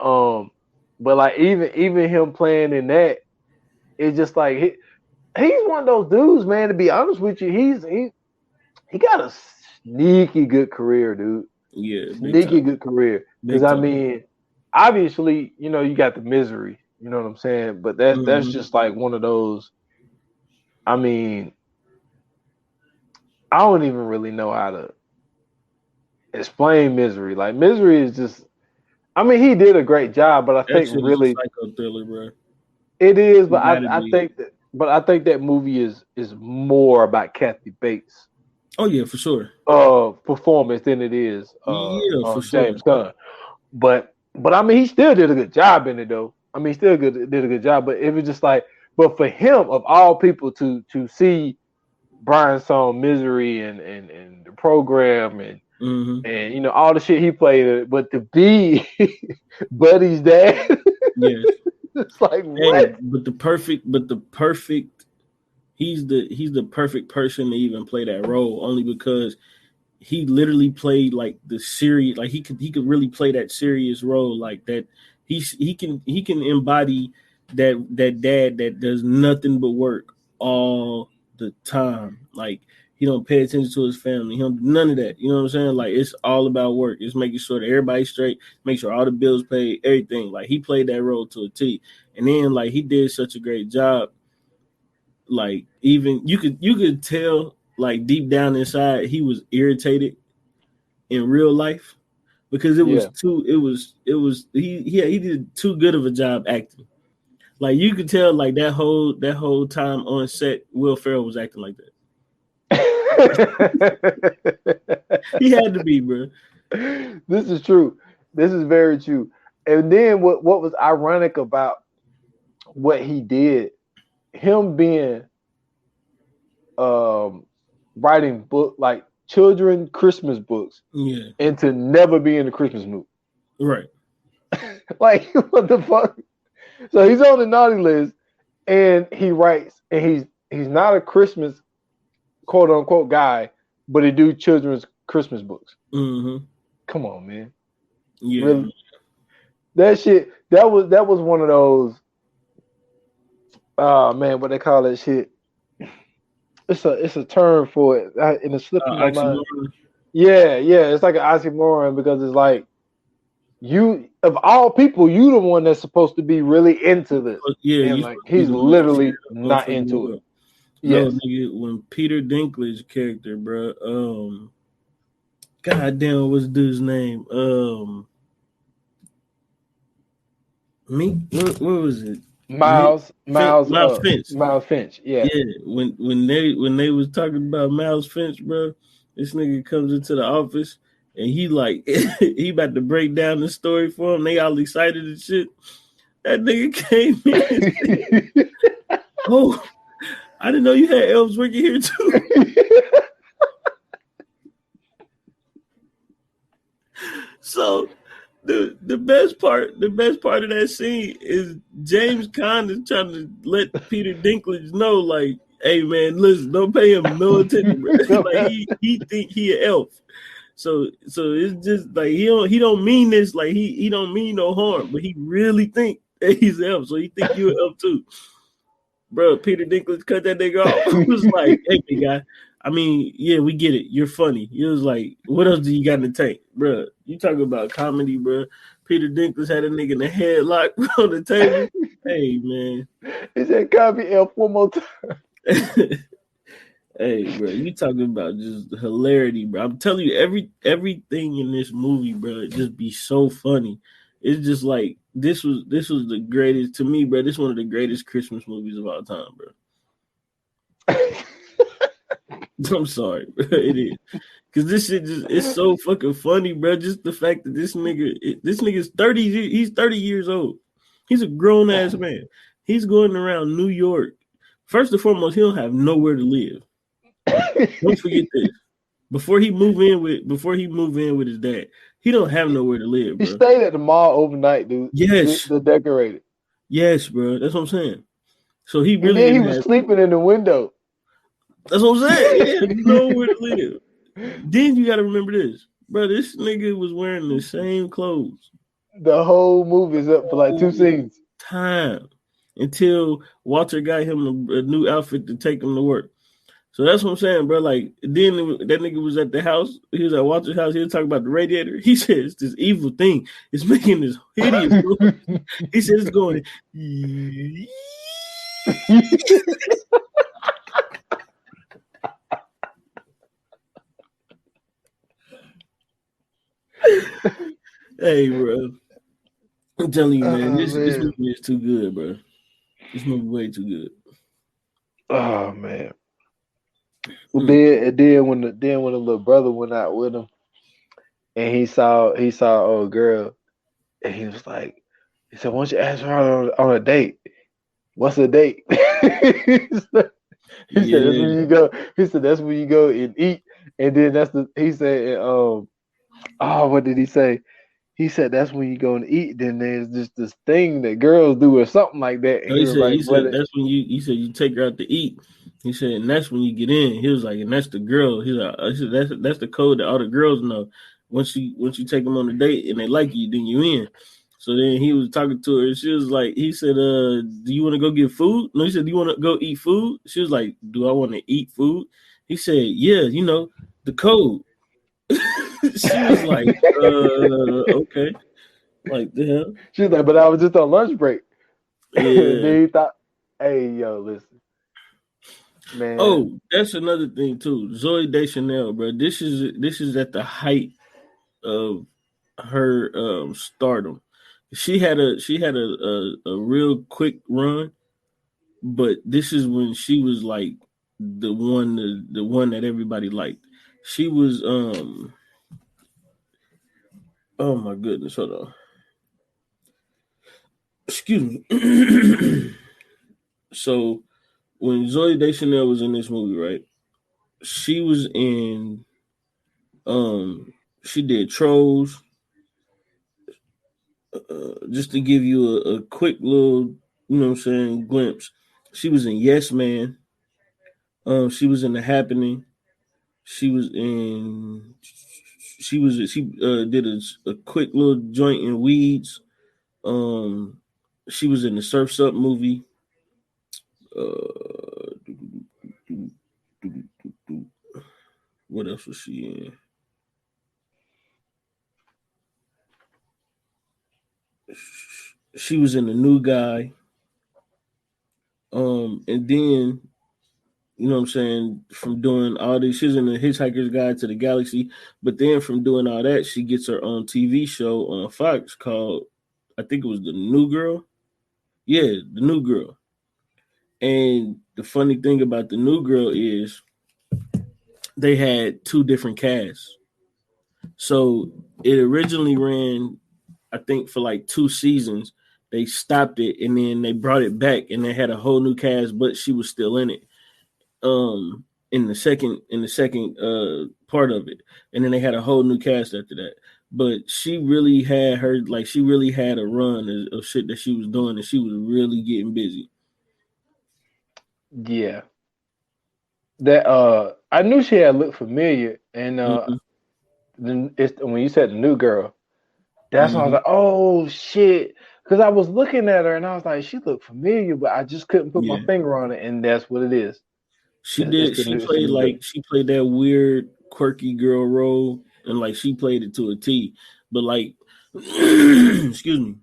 but like even him playing in that, it's just like he's one of those dudes, man, to be honest with you. He got a sneaky good career, dude. Yeah. Sneaky good career. Because I mean, obviously, you know, you got the Misery, you know what I'm saying? But that's just like one of those, I mean, I don't even really know how to explain Misery. Like Misery is just, I mean, he did a great job, but I think really psycho thriller, bro. It is, but I think that movie is more about Kathy Bates. Oh yeah, for sure. Performance than it is for James sure. Caan. But I mean, he still did a good job in it though. I mean, did a good job. But it was just like, but for him of all people to see Brian's song Misery and the program and you know all the shit he played, but to be Buddy's dad, it's like what? But the perfect, he's the perfect person to even play that role, only because he literally played like the serious, like he could really play that serious role like that. He can embody that dad that does nothing but work all the time. Like he don't pay attention to his family. He don't do none of that. You know what I'm saying? Like it's all about work. It's making sure that everybody's straight, make sure all the bills paid, everything. Like he played that role to a T. And then like he did such a great job. Like even you could tell like deep down inside he was irritated in real life, because it was too. It was he did too good of a job acting. Like you could tell, like that whole time on set, Will Ferrell was acting like that. He had to be, bro. This is true. This is very true. And then what was ironic about what he did, him being writing book like children Christmas books, and to never be in the Christmas mood. Right. Like what the fuck? So he's on the naughty list and he writes, and he's not a Christmas quote unquote guy, but he do children's Christmas books. Mm-hmm. Come on, man. Yeah. Really? That shit, that was one of those, man, what they call that shit. It's a term for it in the slip of my mind. Yeah, it's like an oxymoron, because it's like, you of all people, you the one that's supposed to be really into this. Yeah, and like he's literally not into it. No, nigga, when Peter Dinklage character, bro, God damn, what's the dude's name? What was it? Miles Finch. Miles Finch. Yeah. When they was talking about Miles Finch, bro, this nigga comes into the office and he like he about to break down the story for him. They all excited and shit. That nigga came in and said, "Oh, I didn't know you had elves working here too." So the best part of that scene is James Caan is trying to let Peter Dinklage know, like, hey man, listen, don't pay him no attention, bro. Like he think he an elf. So it's just like he don't mean this, like he don't mean no harm, but he really think that he's an elf, so he think you an elf too. Bro, Peter Dinklage cut that nigga off. He was like, hey big guy, I mean, yeah, we get it. You're funny. He was like, what else do you got in the tank? Bro, you talking about comedy, bro. Peter Dinklage had a nigga in the headlock on the table. Hey, man. He said, copy elf one more time. Hey, bro, you talking about just hilarity, bro. I'm telling you, everything in this movie, bro, it just be so funny. It's just like, this was the greatest, to me, bro, this is one of the greatest Christmas movies of all time, bro. I'm sorry, bro. It is. Because this shit it's so fucking funny, bro. Just the fact that this nigga's 30, he's 30 years old. He's a grown ass man. He's going around New York. First and foremost, he don't have nowhere to live. Don't forget this. Before he move in with his dad, he don't have nowhere to live, bro. He stayed at the mall overnight, dude. Yes. The decorated. Yes, bro. That's what I'm saying. So he really and then he was sleeping in the window. That's what I'm saying. He had nowhere to live. Then you got to remember this, bro. This nigga was wearing the same clothes. The whole movie is up for like 2 scenes. Time until Walter got him a new outfit to take him to work. So that's what I'm saying, bro. Like, then that nigga was at the house. He was at Walter's house. He was talking about the radiator. He said, it's this evil thing. It's making this hideous noise. He said, it's going. Hey, bro. I'm telling you, man, this movie is too good, bro. This movie way too good. Oh man. Well, then when the little brother went out with him, and he saw old girl, and he was like, he said, "Why don't you ask her on a date? What's a date?" He said, "That's when you go." He said, "That's when you go and eat." And then he said, what did he say? He said, "That's when you go and eat." Then there's just this thing that girls do or something like that. And he said that's when you take her out to eat. He said, and that's when you get in. He was like, and that's the girl. He's like, that's the code that all the girls know. Once you take them on a date and they like you, then you in. So then he was talking to her. She was like, he said, do you want to go get food? No, he said, do you want to go eat food? She was like, do I want to eat food? He said, yeah, the code. She was like, okay. Like, the hell? She was like, but I was just on lunch break. Yeah. Then he thought, hey, yo, listen. Man. Oh, that's another thing too. Zoey Deschanel, bro. This is at the height of her stardom. She had a real quick run, but this is when she was like the one that everybody liked. She was oh my goodness, hold on. Excuse me. So when Zoe Deschanel was in this movie, right? She was in she did Trolls. Just to give you a quick little, you know what I'm saying, glimpse. She was in Yes Man. She was in The Happening. She was in. She did a quick little joint in Weeds. She was in the Surfs Up movie. What else was she in? She was in The New Guy. And then, you know what I'm saying, from doing all this, she's in the Hitchhiker's Guide to the Galaxy. But then from doing all that, she gets her own TV show on Fox called, I think it was The New Girl. Yeah, The New Girl. And the funny thing about The New Girl is they had two different casts. So it originally ran, I think, for like 2 seasons. They stopped it and then they brought it back and they had a whole new cast, but she was still in it. In the second part of it. And then they had a whole new cast after that. But she really had a run of shit that she was doing, and she was really getting busy. Yeah. That I knew she had looked familiar, and then when you said The New Girl, that's when I was like, oh shit. Because I was looking at her and I was like, she looked familiar, but I just couldn't put my finger on it, and that's what it is. She played that weird, quirky girl role, and like she played it to a T. But like, excuse me,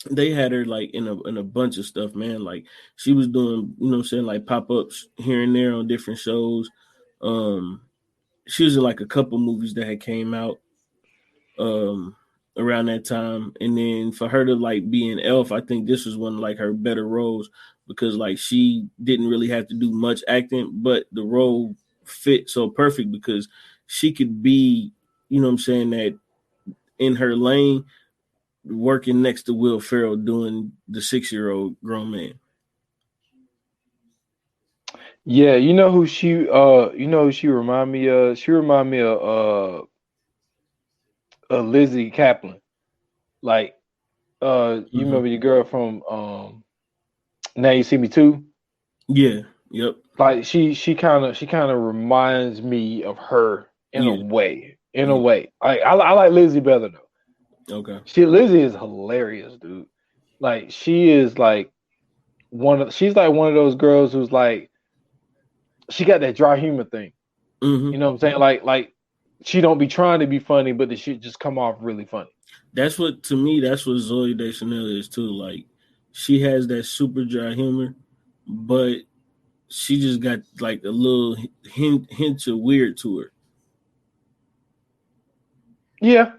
they had her like in a bunch of stuff, man. Like she was doing, you know what I'm saying, like pop-ups here and there on different shows. She was in like a couple movies that had came out around that time. And then for her to like be an Elf, I think this was one of like her better roles, because like she didn't really have to do much acting, but the role fit so perfect because she could be, you know what I'm saying, that in her lane, working next to Will Ferrell doing the 6-year-old grown man. Yeah, you know who she remind me of? She remind me of Lizzie Kaplan. Like you remember your girl from Now You See Me Too? Yeah, yep. Like she kind of reminds me of her in a way. In a way. I like Lizzie better though. Okay. Lizzie is hilarious, dude. Like she is like she's like one of those girls who's like, she got that dry humor thing. You know what I'm saying? Like she don't be trying to be funny, but the shit just come off really funny. That's what Zoe Deschanel is too. Like she has that super dry humor, but she just got like a little hint of weird to her. Yeah.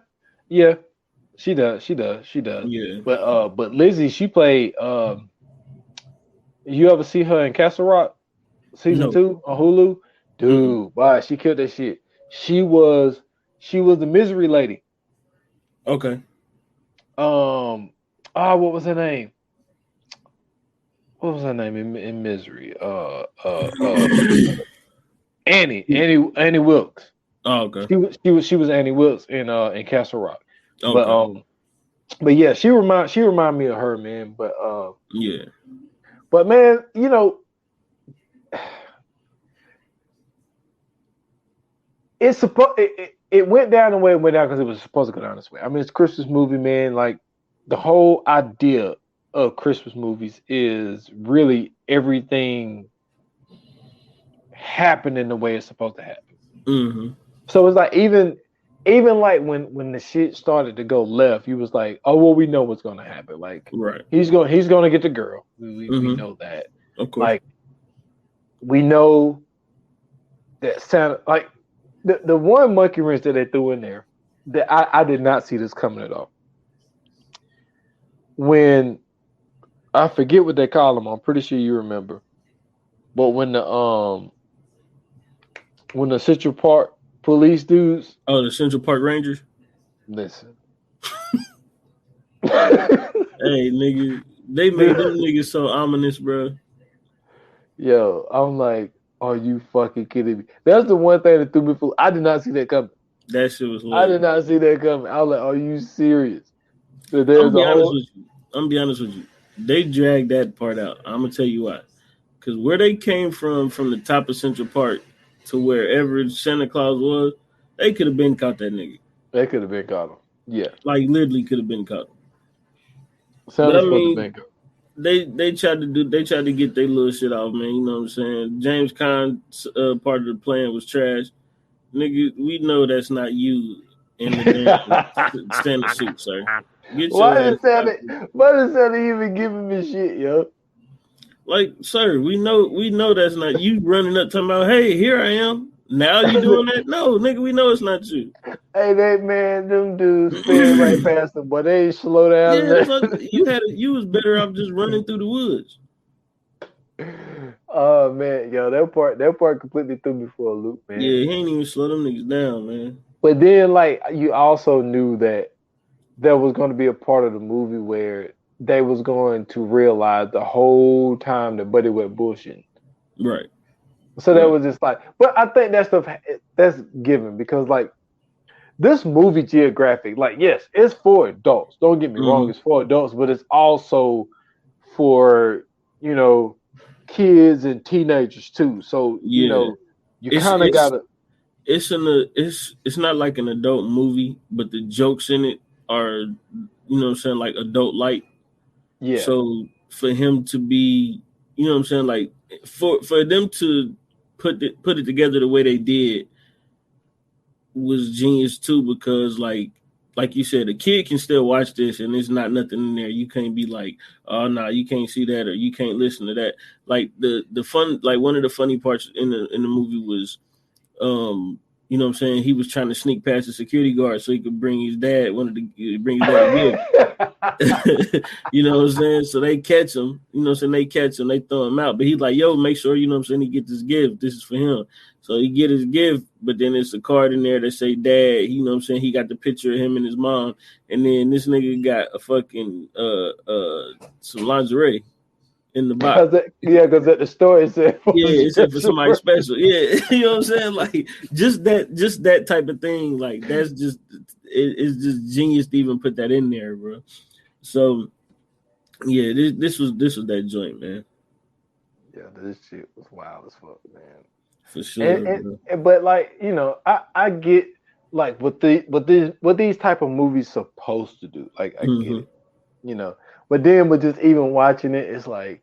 She does. Yeah. But Lizzie, she played you ever see her in Castle Rock season 2 on Hulu? Dude, wow, she killed that shit. She was the misery lady. Okay. What was her name? What was her name in Misery? Annie Wilkes. Oh, okay. She was Annie Wilkes in Castle Rock. Okay. But yeah, she remind me of her, man. But yeah. But man, you know, it went down the way it went down because it was supposed to go down this way. I mean, it's a Christmas movie, man. Like the whole idea of Christmas movies is really everything happening the way it's supposed to happen. So it's like even like when the shit started to go left, he was like, "Oh well, we know what's gonna happen. Like, right? He's gonna get the girl. We know that. Of course. Like, we know that Santa. Like, the one monkey wrench that they threw in there that I did not see this coming at all. When I forget what they call them, I'm pretty sure you remember. But when the Central Park police dudes, the Central Park Rangers. listen, hey nigga, they made them niggas so ominous, bro. Yo, I'm like, are you fucking kidding me? That's the one thing that threw me for. I did not see that coming. That shit was I hilarious. did not see that coming. I was like, are you serious? So I'm there's gonna be honest with you. They dragged that part out. I'm gonna tell you why. Because where they came from the top of Central Park to wherever Santa Claus was, they could have been caught that nigga. They could have been caught him. Yeah. Like literally could have been caught. Santa's supposed to been caught. They tried to get their little shit off, man. You know what I'm saying? James Caan's part of the plan was trash. Nigga, we know that's not you in the damn standard suit, sir. Why is Santa even giving me shit, yo? Like, sir, we know that's not you running up talking about, hey, here I am. Now you doing that? No, nigga, we know it's not you. Hey, them dudes sped right past them, but they ain't slow down. Yeah, you was better off just running through the woods. Oh man, yo, that part completely threw me for a loop, man. Yeah, he ain't even slow them niggas down, man. But then, like, you also knew that there was going to be a part of the movie where they was going to realize the whole time that Buddy went bullshitting. Right. So that was just like, but I think that stuff that's given because like this movie geographic, like yes, it's for adults. Don't get me wrong, it's for adults, but it's also for kids and teenagers too. So you kind of gotta. It's not like an adult movie, but the jokes in it are like adult light. Yeah. So for him to be, like for them to put it together the way they did was genius too, because like you said, a kid can still watch this and there's not nothing in there. You can't be like, oh no, you can't see that or you can't listen to that. Like the fun, like one of the funny parts in the movie was he was trying to sneak past the security guard so he could bring his dad, bring his dad a gift. You know what I'm saying? So they catch him, they throw him out. But he's like, yo, make sure, he get this gift. This is for him. So he get his gift, but then it's a card in there that say dad, he got the picture of him and his mom. And then this nigga got a fucking some lingerie in the box. Because at the store it said for somebody special. Yeah, you know what I'm saying? Like just that type of thing. Like that's just it's just genius to even put that in there, bro. So yeah, this was that joint, man. Yeah, this shit was wild as fuck, man. For sure. But like I get like what these type of movies supposed to do. Like I get it, But then with just even watching it, it's like,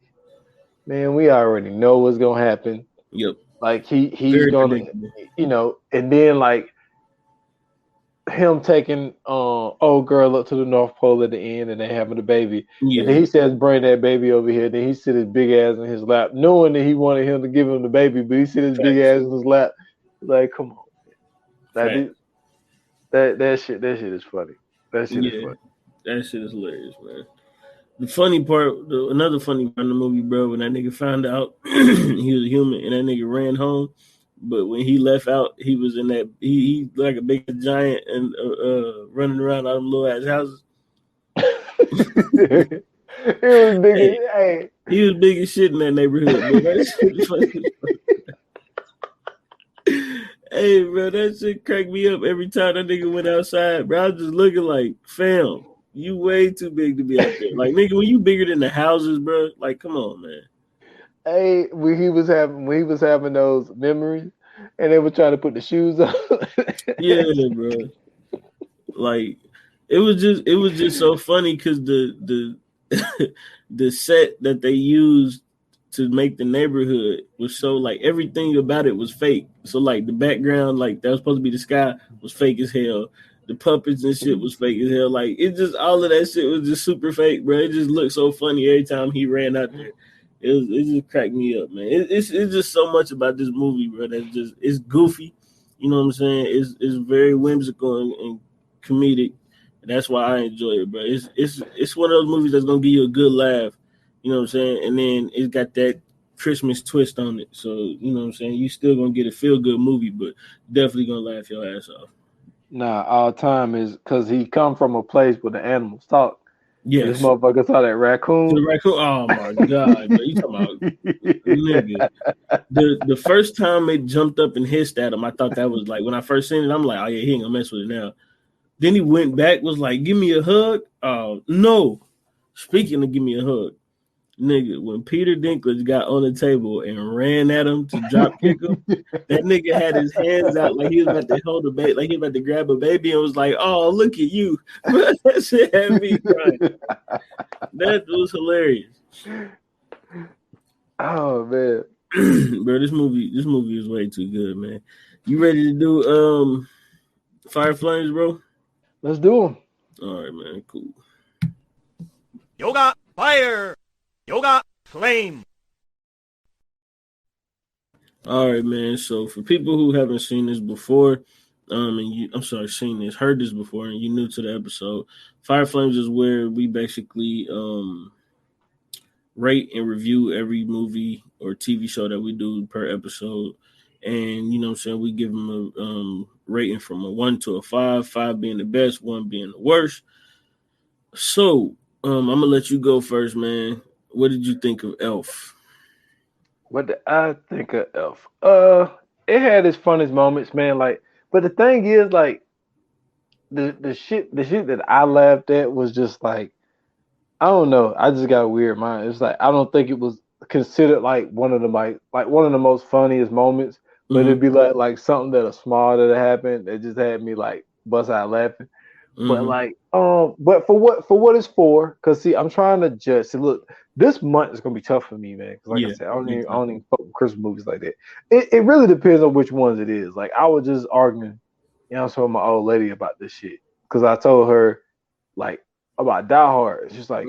man, we already know what's gonna happen. Yep. Like he's gonna, and then like him taking old girl up to the North Pole at the end, and they having a baby. Yeah. And then he says, "Bring that baby over here." Then he sit his big ass in his lap, knowing that he wanted him to give him the baby, but he sit his big ass in his lap. Like, come on, that shit is funny. That shit is funny. That shit is hilarious, man. The funny part, another funny part in the movie, bro, when that nigga found out he was a human and that nigga ran home, but when he left out, he was in that he like a big giant and running around all them little ass houses. He was big. He was big as shit in that neighborhood. Bro. That shit funny. Hey, bro, that shit cracked me up every time that nigga went outside, bro. I was just looking like, fam. You way too big to be out there. Like, nigga, when you bigger than the houses, bro, like, come on, man. Hey, when he was having those memories and they were trying to put the shoes on. Yeah, bro. Like, it was just so funny because the set that they used to make the neighborhood was so like everything about it was fake. So like the background, like that was supposed to be the sky, was fake as hell. The puppets and shit was fake as hell. Like it just all of that shit was just super fake, bro. It just looked so funny every time he ran out there. It just cracked me up, man. It's just so much about this movie, bro. It's goofy. You know what I'm saying? It's very whimsical and comedic. That's why I enjoy it, bro. It's one of those movies that's gonna give you a good laugh. You know what I'm saying? And then it's got that Christmas twist on it. So, you know what I'm saying? You still gonna get a feel good movie, but definitely gonna laugh your ass off. Nah, all time is because he come from a place where the animals talk. Yes. This motherfucker saw that raccoon. The raccoon. Oh my god, bro. You talking about nigga. The first time it jumped up and hissed at him, I thought that was like when I first seen it, I'm like, oh yeah, he ain't gonna mess with it now. Then he went back, was like, give me a hug. Oh no. Speaking of give me a hug. Nigga, when Peter Dinklage got on the table and ran at him to drop kick him, that nigga had his hands out like he was about to hold a baby, like he was about to grab a baby, and was like, "Oh, look at you!" That shit had me crying. That was hilarious. Oh man, bro, this movie is way too good, man. You ready to do Fire Flames, bro? Let's do them. All right, man. Cool. Yoga fire. Yoga flame. All right, man. So for people who haven't seen this before, heard this before, and you're new to the episode, Fire Flames is where we basically rate and review every movie or TV show that we do per episode. And, you know what I'm saying, we give them a rating from a 1 to a 5, 5 being the best, 1 being the worst. So I'm going to let you go first, man. What did you think of Elf? What did I think of Elf? It had its funniest moments, man. Like, but the thing is, like, the shit that I laughed at was just like, I don't know. I just got a weird mind. It's like I don't think it was considered like one of the one of the most funniest moments, but it'd be like something that a small that happened that just had me like bust out laughing. But like, but for what it's for, because see, I'm trying to judge. See, look, this month is gonna be tough for me, man. Because like I said, I don't even fuck with Christmas movies like that. It really depends on which ones it is. Like I was just arguing, you know, with my old lady about this shit because I told her like about Die Hard. She's like,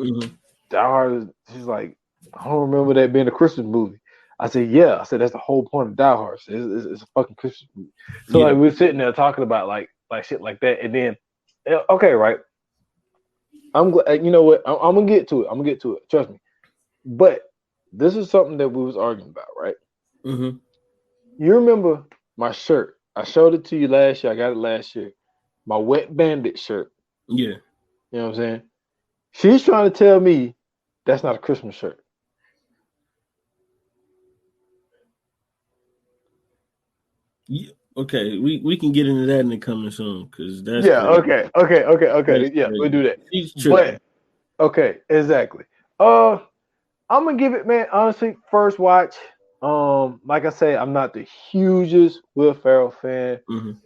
Die Hard. She's like, I don't remember that being a Christmas movie. I said, yeah. I said that's the whole point of Die Hard. It's a fucking Christmas movie. So like we're sitting there talking about like shit like that, and then. Okay, right. I'm glad. You know what? I'm gonna get to it. Trust me. But this is something that we was arguing about, right? You remember my shirt? I showed it to you last year. I got it last year. My Wet Bandit shirt. Yeah. You know what I'm saying? She's trying to tell me that's not a Christmas shirt. Yeah. Okay, we can get into that in the coming soon because that's crazy. Okay. Yeah, we'll do that. But okay, exactly. I'm gonna give it, man. Honestly, first watch. Like I say, I'm not the hugest Will Ferrell fan.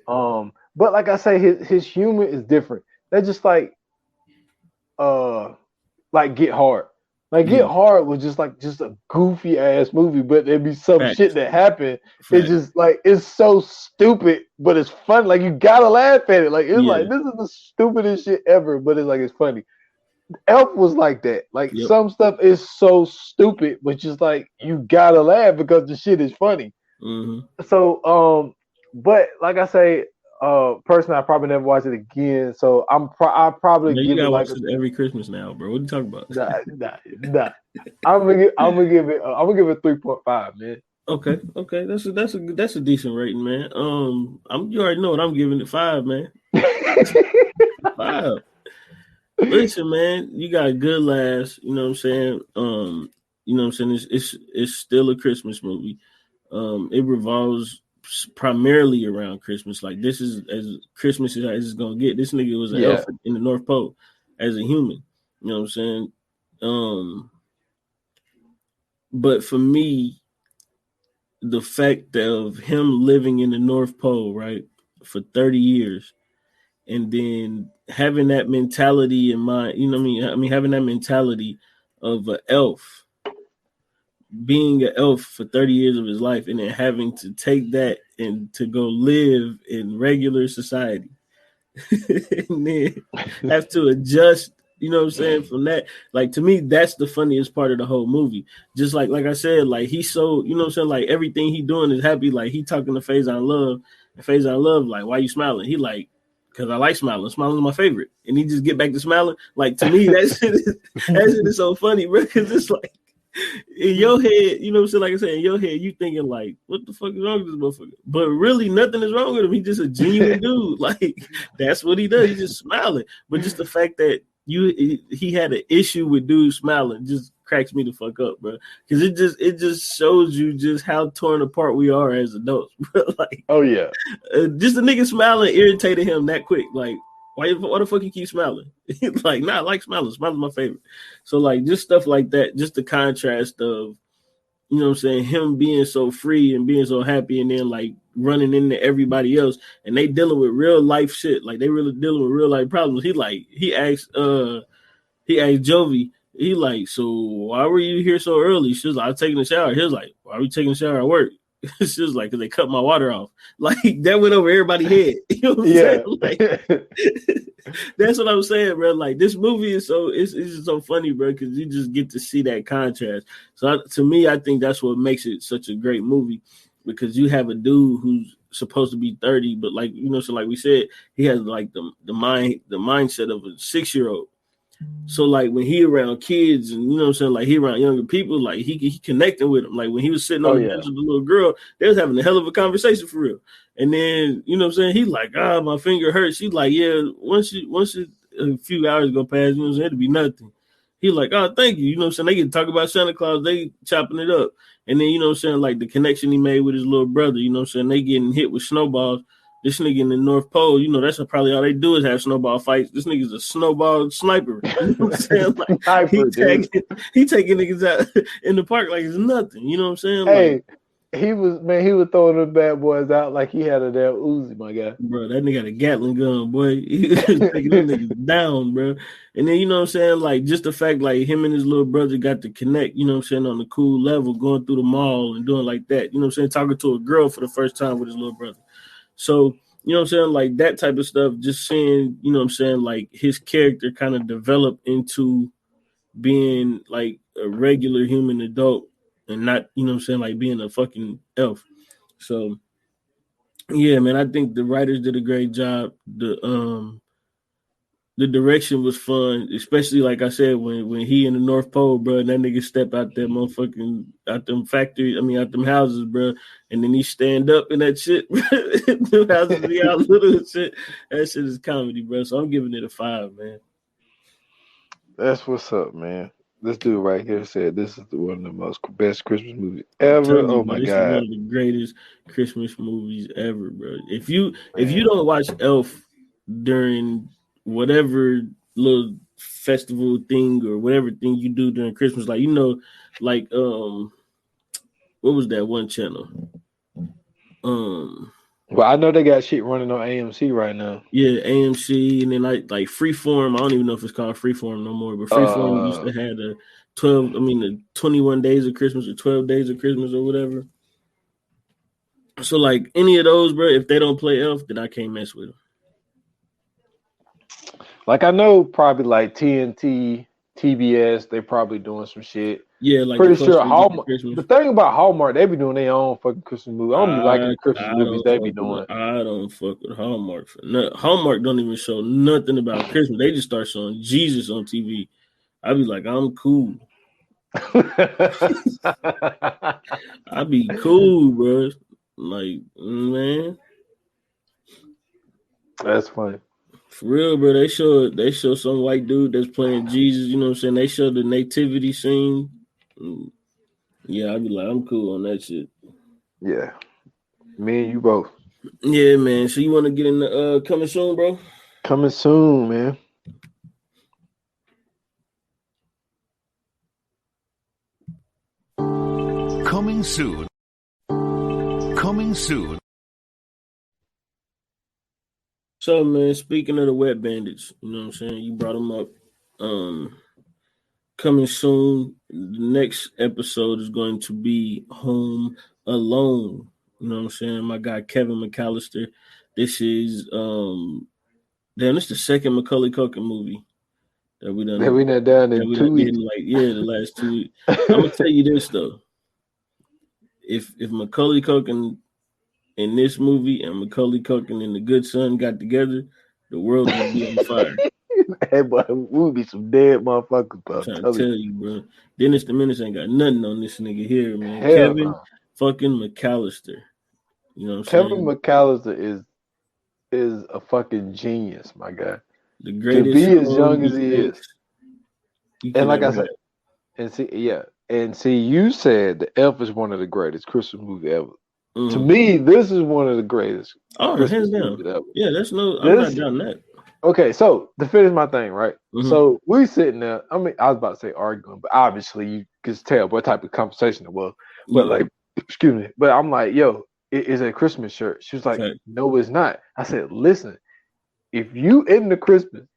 But like I say, his humor is different. They're just like Get Hard. Like Get Hard was just a goofy ass movie, but there'd be some shit that happened. It's just like it's so stupid, but it's fun. Like you gotta laugh at it. Like it's like this is the stupidest shit ever, but it's funny. Elf was like that. Like some stuff is so stupid, but just like you gotta laugh because the shit is funny. So but like I say, personally, I probably never watch it again. So I'll probably give it like every Christmas now, bro. What are you talking about? Nah. I'm gonna give it 3.5, man. Okay. That's a decent rating, man. You already know what I'm giving it 5, man. 5. Listen, man, you got good laughs. You know what I'm saying? You know what I'm saying? It's still a Christmas movie. It revolves primarily around Christmas. Like this is as Christmas as it's gonna get. This nigga was an elf in the North Pole as a human. You know what I'm saying? But for me, the fact of him living in the North Pole, right, for 30 years, and then having that mentality in mind, you know what I mean? Having that mentality of an elf, being an elf for 30 years of his life, and then having to take that and to go live in regular society and then have to adjust, you know what I'm saying, from that. Like, to me, that's the funniest part of the whole movie. Just like I said, like, he's so, you know what I'm saying, like, everything he doing is happy. Like, he talking to Faison Love, and Faison Love, like, why you smiling? He like, because I like smiling. Smiling is my favorite. And he just get back to smiling. Like, to me, that shit is so funny, bro, because it's like, in your head, you know what I'm saying? Like I said, in your head, you thinking like, what the fuck is wrong with this motherfucker? But really, nothing is wrong with him. He's just a genuine dude. Like, that's what he does. He's just smiling. But just the fact that he had an issue with dudes smiling just cracks me the fuck up, bro. Because it just shows you just how torn apart we are as adults, bro. Like, oh yeah, just the nigga smiling irritated him that quick. Like, why the fuck you keep smiling? Like, nah, I like smiling. Smiling's my favorite. So, like, just stuff like that, just the contrast of, you know what I'm saying, him being so free and being so happy, and then, like, running into everybody else, and they dealing with real life shit. Like, they really dealing with real life problems. He asked Jovi, he like, so why were you here so early? She was like, I was taking a shower. He was like, why are we taking a shower at work? She was like, because they cut my water off. Like, that went over everybody's head. You know what I'm saying? Like, that's what I'm saying, bro. Like, this movie is it's just so funny, bro, because you just get to see that contrast. So to me, I think that's what makes it such a great movie, because you have a dude who's supposed to be 30, but, like, you know, so like we said, he has like the mindset of a 6-year-old. So, like, when he around kids and, you know what I'm saying, like, he around younger people, like, he connecting with them. Like, when he was sitting on the bench with the little girl, they was having a hell of a conversation for real. And then, you know what I'm saying, he like, my finger hurts. She's like, yeah, once a few hours go past, you know what I'm saying, it'll be nothing. He like, oh, thank you. You know what I'm saying? They get to talk about Santa Claus, they chopping it up. And then, you know what I'm saying, like, the connection he made with his little brother, you know what I'm saying, they getting hit with snowballs. This nigga in the North Pole, you know, that's probably all they do is have snowball fights. This nigga's a snowball sniper. You know what I'm saying? Like, he taking niggas out in the park like it's nothing. You know what I'm saying? Hey, like, he was throwing them bad boys out like he had a damn Uzi, my guy. Bro, that nigga had a Gatling gun, boy. He was taking them niggas down, bro. And then, you know what I'm saying, like, just the fact, like, him and his little brother got to connect, you know what I'm saying, on the cool level, going through the mall and doing like that. You know what I'm saying? Talking to a girl for the first time with his little brother. So, you know what I'm saying? Like, that type of stuff, just seeing, you know what I'm saying, like, his character kind of develop into being, like, a regular human adult and not, you know what I'm saying, like, being a fucking elf. So, yeah, man, I think the writers did a great job. The direction was fun, especially, like I said, when he in the North Pole, bro, and that nigga step out that motherfucking, out them factories, out them houses, bro, and then he stand up in that shit. Them houses be out little and shit. That shit is comedy, bro. So I'm giving it a 5, man. That's what's up, man. This dude right here said this is one of the best Christmas movies ever. Oh my God, this is one of the greatest Christmas movies ever, bro. If you don't watch Elf during whatever little festival thing or whatever thing you do during Christmas, like, you know, like what was that one channel? Well, I know they got shit running on AMC right now. Yeah, AMC, and then like Freeform. I don't even know if it's called Freeform no more, but Freeform used to have the 21 days of Christmas or 12 days of Christmas or whatever. So, like, any of those, bro, if they don't play Elf, then I can't mess with them. Like, I know probably like TNT, TBS, they probably doing some shit. Yeah, like, pretty sure Hallmark. The thing about Hallmark, they be doing their own fucking Christmas movie. I don't be liking the Christmas movies they be doing. I don't fuck with Hallmark for nothing. Hallmark don't even show nothing about Christmas. They just start showing Jesus on TV. I be like, I'm cool. I be cool, bro. Like, man, that's funny. For real, bro. They show some white dude that's playing Jesus. You know what I'm saying? They show the nativity scene. Yeah, I be like, I'm cool on that shit. Yeah, me and you both. Yeah, man. So you want to get in the coming soon, bro? Coming soon, man. Coming soon. Coming soon. So, man, speaking of the wet bandits, you know what I'm saying? You brought them up. Coming soon, the next episode is going to be Home Alone. You know what I'm saying? My guy Kevin McAllister. This is this is the second Macaulay Culkin movie that we done. That we done done in 2 weeks. The last 2 weeks. I'm gonna tell you this though. If Macaulay Culkin in this movie and Macaulay Culkin and The Good Son got together, the world would be on fire. Hey, boy, we would be some dead motherfuckers, bro. I'm trying to tell you, bro. Dennis the Menace ain't got nothing on this nigga here, man. Hell Kevin no. fucking McAllister. You know what I'm Kevin saying? McAllister is a fucking genius, my guy. The greatest. To be as young as he is. And like I said, and see, you said The Elf is one of the greatest Christmas movies ever. Mm-hmm. To me, this is one of the greatest. Oh, Christmas hands down. movies ever. Yeah, I'm not down that. Okay, so to finish my thing, right? Mm-hmm. So we sitting there. I mean, I was about to say arguing, but obviously you can tell what type of conversation it was. But like, excuse me. But I'm like, yo, it is a Christmas shirt. She was like, no, it's not. I said, listen, if you in the Christmas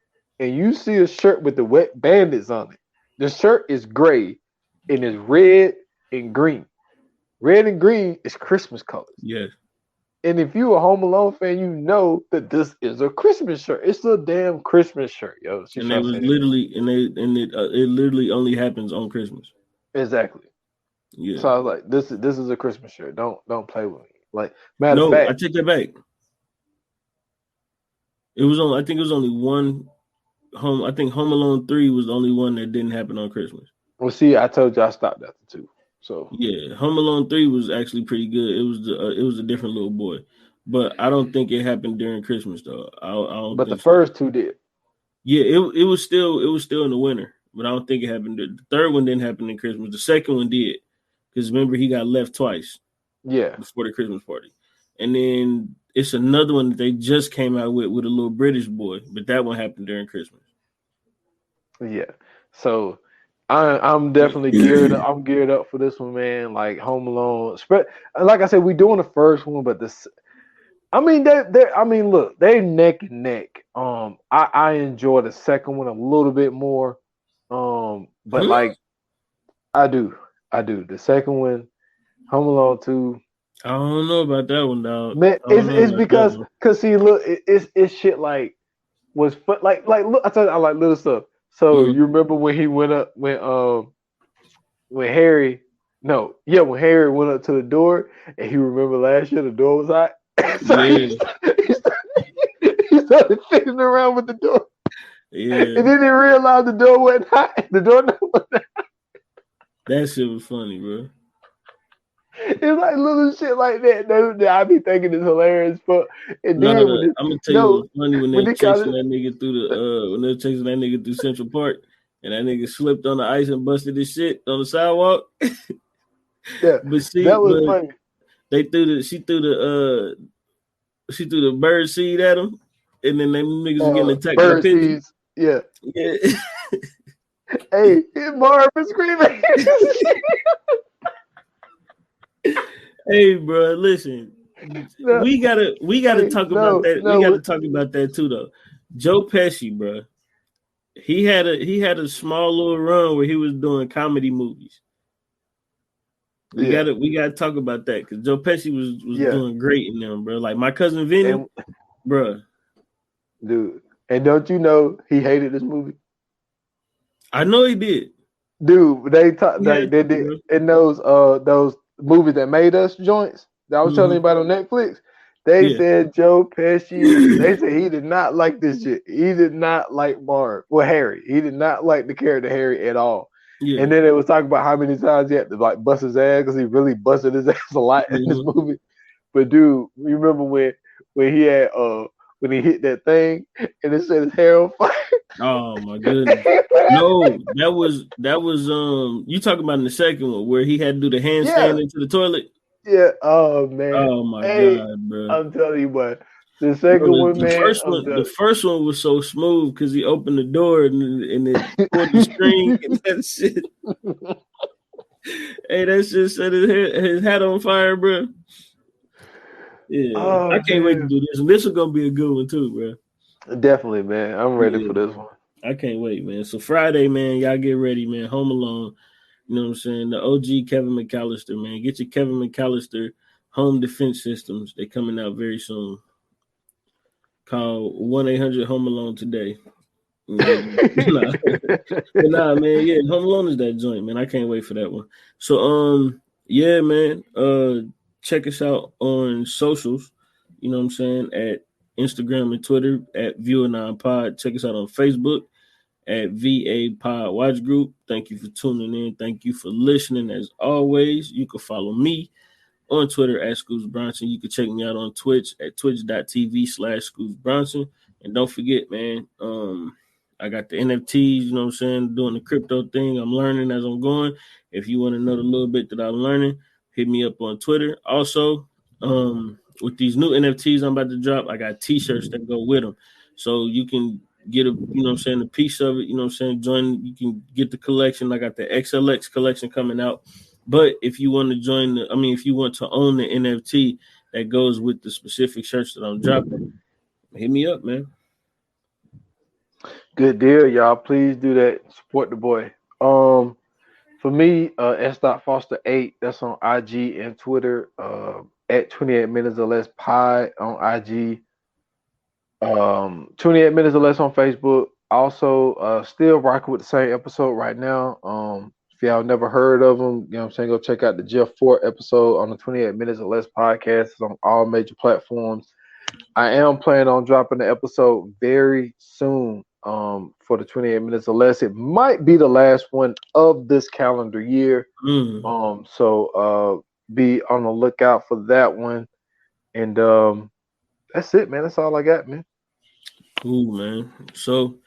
and you see a shirt with the wet bandits on it, the shirt is gray and it's red and green. Red and green is Christmas colors. Yes. And if you're a Home Alone fan, you know that this is a Christmas shirt. It's a damn Christmas shirt, yo. And it was literally, it literally only happens on Christmas. Exactly. Yeah. So I was like, this is a Christmas shirt. Don't play with me. Like, matter of fact, I take that back. I think it was only one Home. I think Home Alone 3 was the only one that didn't happen on Christmas. Well, see, I told you I stopped after 2. So yeah, Home Alone 3 was actually pretty good. It was a different little boy, but I don't think it happened during Christmas though. I don't. But the first 2 did. Yeah, it was still in the winter, but I don't think it happened. The third one didn't happen in Christmas. The second one did, because remember he got left twice. Yeah, before the Christmas party, and then it's another one that they just came out with a little British boy, but that one happened during Christmas. Yeah, so. I'm definitely geared up. I'm geared up for this one, man. Like Home Alone. Like I said, we doing the first one, but look, they're neck and neck. I enjoy the second one a little bit more. But like I do. The second one, Home Alone 2. I don't know about that one, dog. Man, it's because see, look, it's shit like was like look, I tell you, I like little stuff. So you remember when he went up when Harry went up to the door and he remembered last year the door was hot. So he started fiddling around with the door. Yeah. And then he realized the door wasn't hot. The door wasn't hot. That shit was funny, bro. It's like little shit like that I be thinking is hilarious. But and then I'm gonna tell you what's funny when they're chasing that nigga through Central Park and that nigga slipped on the ice and busted his shit on the sidewalk. Yeah, but see, that was funny. She threw the bird seed at him, and then them niggas were getting attacked by pigeons. Yeah. Hey, Marv is screaming. Hey, bro, listen. We gotta talk about that. We gotta talk about that too, though. Joe Pesci, bro. He had a small little run where he was doing comedy movies. We gotta talk about that because Joe Pesci was doing great in them, bro. Like My Cousin Vinny, bro. Dude, and don't you know he hated this movie? I know he did. Dude, they did in those movies that made us joints that I was telling you about on Netflix. They said Joe Pesci. They said he did not like this shit. He did not like Marv. Well, Harry. He did not like the character Harry at all. Yeah. And then they was talking about how many times he had to like bust his ass because he really busted his ass a lot in this movie. But dude, you remember when he had when he hit that thing and it set his hair on fire? Oh my goodness. No, that was you talking about in the second one where he had to do the handstand into the toilet? Yeah. Oh man. Oh my god, bro. I'm telling you what. The second one, man. The first one was so smooth because he opened the door and it pulled the string and that shit. Hey, that shit set his hat on fire, bro. Yeah, I can't wait to do this. And this is gonna be a good one too, bro. Definitely, man. I'm ready for this one. I can't wait, man. So Friday, man, y'all get ready, man. Home Alone. You know what I'm saying? The OG Kevin McAllister, man. Get your Kevin McAllister home defense systems. They're coming out very soon. Call 1-800 Home Alone today. Nah, man. Yeah, Home Alone is that joint, man. I can't wait for that one. So, man. Check us out on socials. You know what I'm saying? At Instagram and Twitter at View9Pod. Check us out on Facebook at VA Pod Watch Group. Thank you for tuning in. Thank you for listening. As always, you can follow me on Twitter at Scoops Bronson. You can check me out on Twitch at twitch.tv/Scoops Bronson. And don't forget, man, I got the NFTs, you know what I'm saying, doing the crypto thing. I'm learning as I'm going. If you want to know the little bit that I'm learning, hit me up on Twitter. Also, with these new NFTs I'm about to drop, I got t-shirts that go with them. So you can get a, you know what I'm saying, a piece of it, you know what I'm saying, join, you can get the collection. I got the XLX collection coming out. But if you want to if you want to own the NFT that goes with the specific shirts that I'm dropping, hit me up, man. Good deal, y'all. Please do that. Support the boy. For me, S.Foster8, that's on IG and Twitter, at 28 minutes or less pod on IG, 28 minutes or less on Facebook. Also, still rocking with the same episode right now. If y'all never heard of them, you know what I'm saying, go check out the Jeff Fort episode on the 28 minutes or less podcast. It's on all major platforms. I am planning on dropping the episode very soon. For the 28 minutes or less, it might be the last one of this calendar year. So be on the lookout for that one. And that's it, man. That's all I got, man. Cool, man. So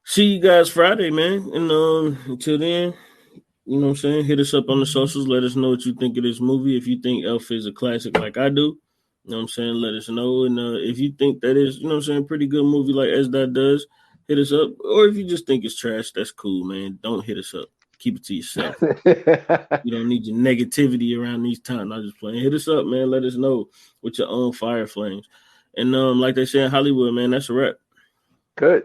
see you guys Friday, man. And until then, you know what I'm saying, hit us up on the socials. Let us know what you think of this movie. If you think Elf is a classic like I do, you know what I'm saying, let us know. And if you think that is, you know what I'm saying, pretty good movie like S.Dot does, hit us up. Or if you just think it's trash, that's cool, man. Don't hit us up. Keep it to yourself. You don't need your negativity around these times. I'm just playing. Hit us up, man. Let us know with your own fire flames. And like they say in Hollywood, man, that's a wrap. Good.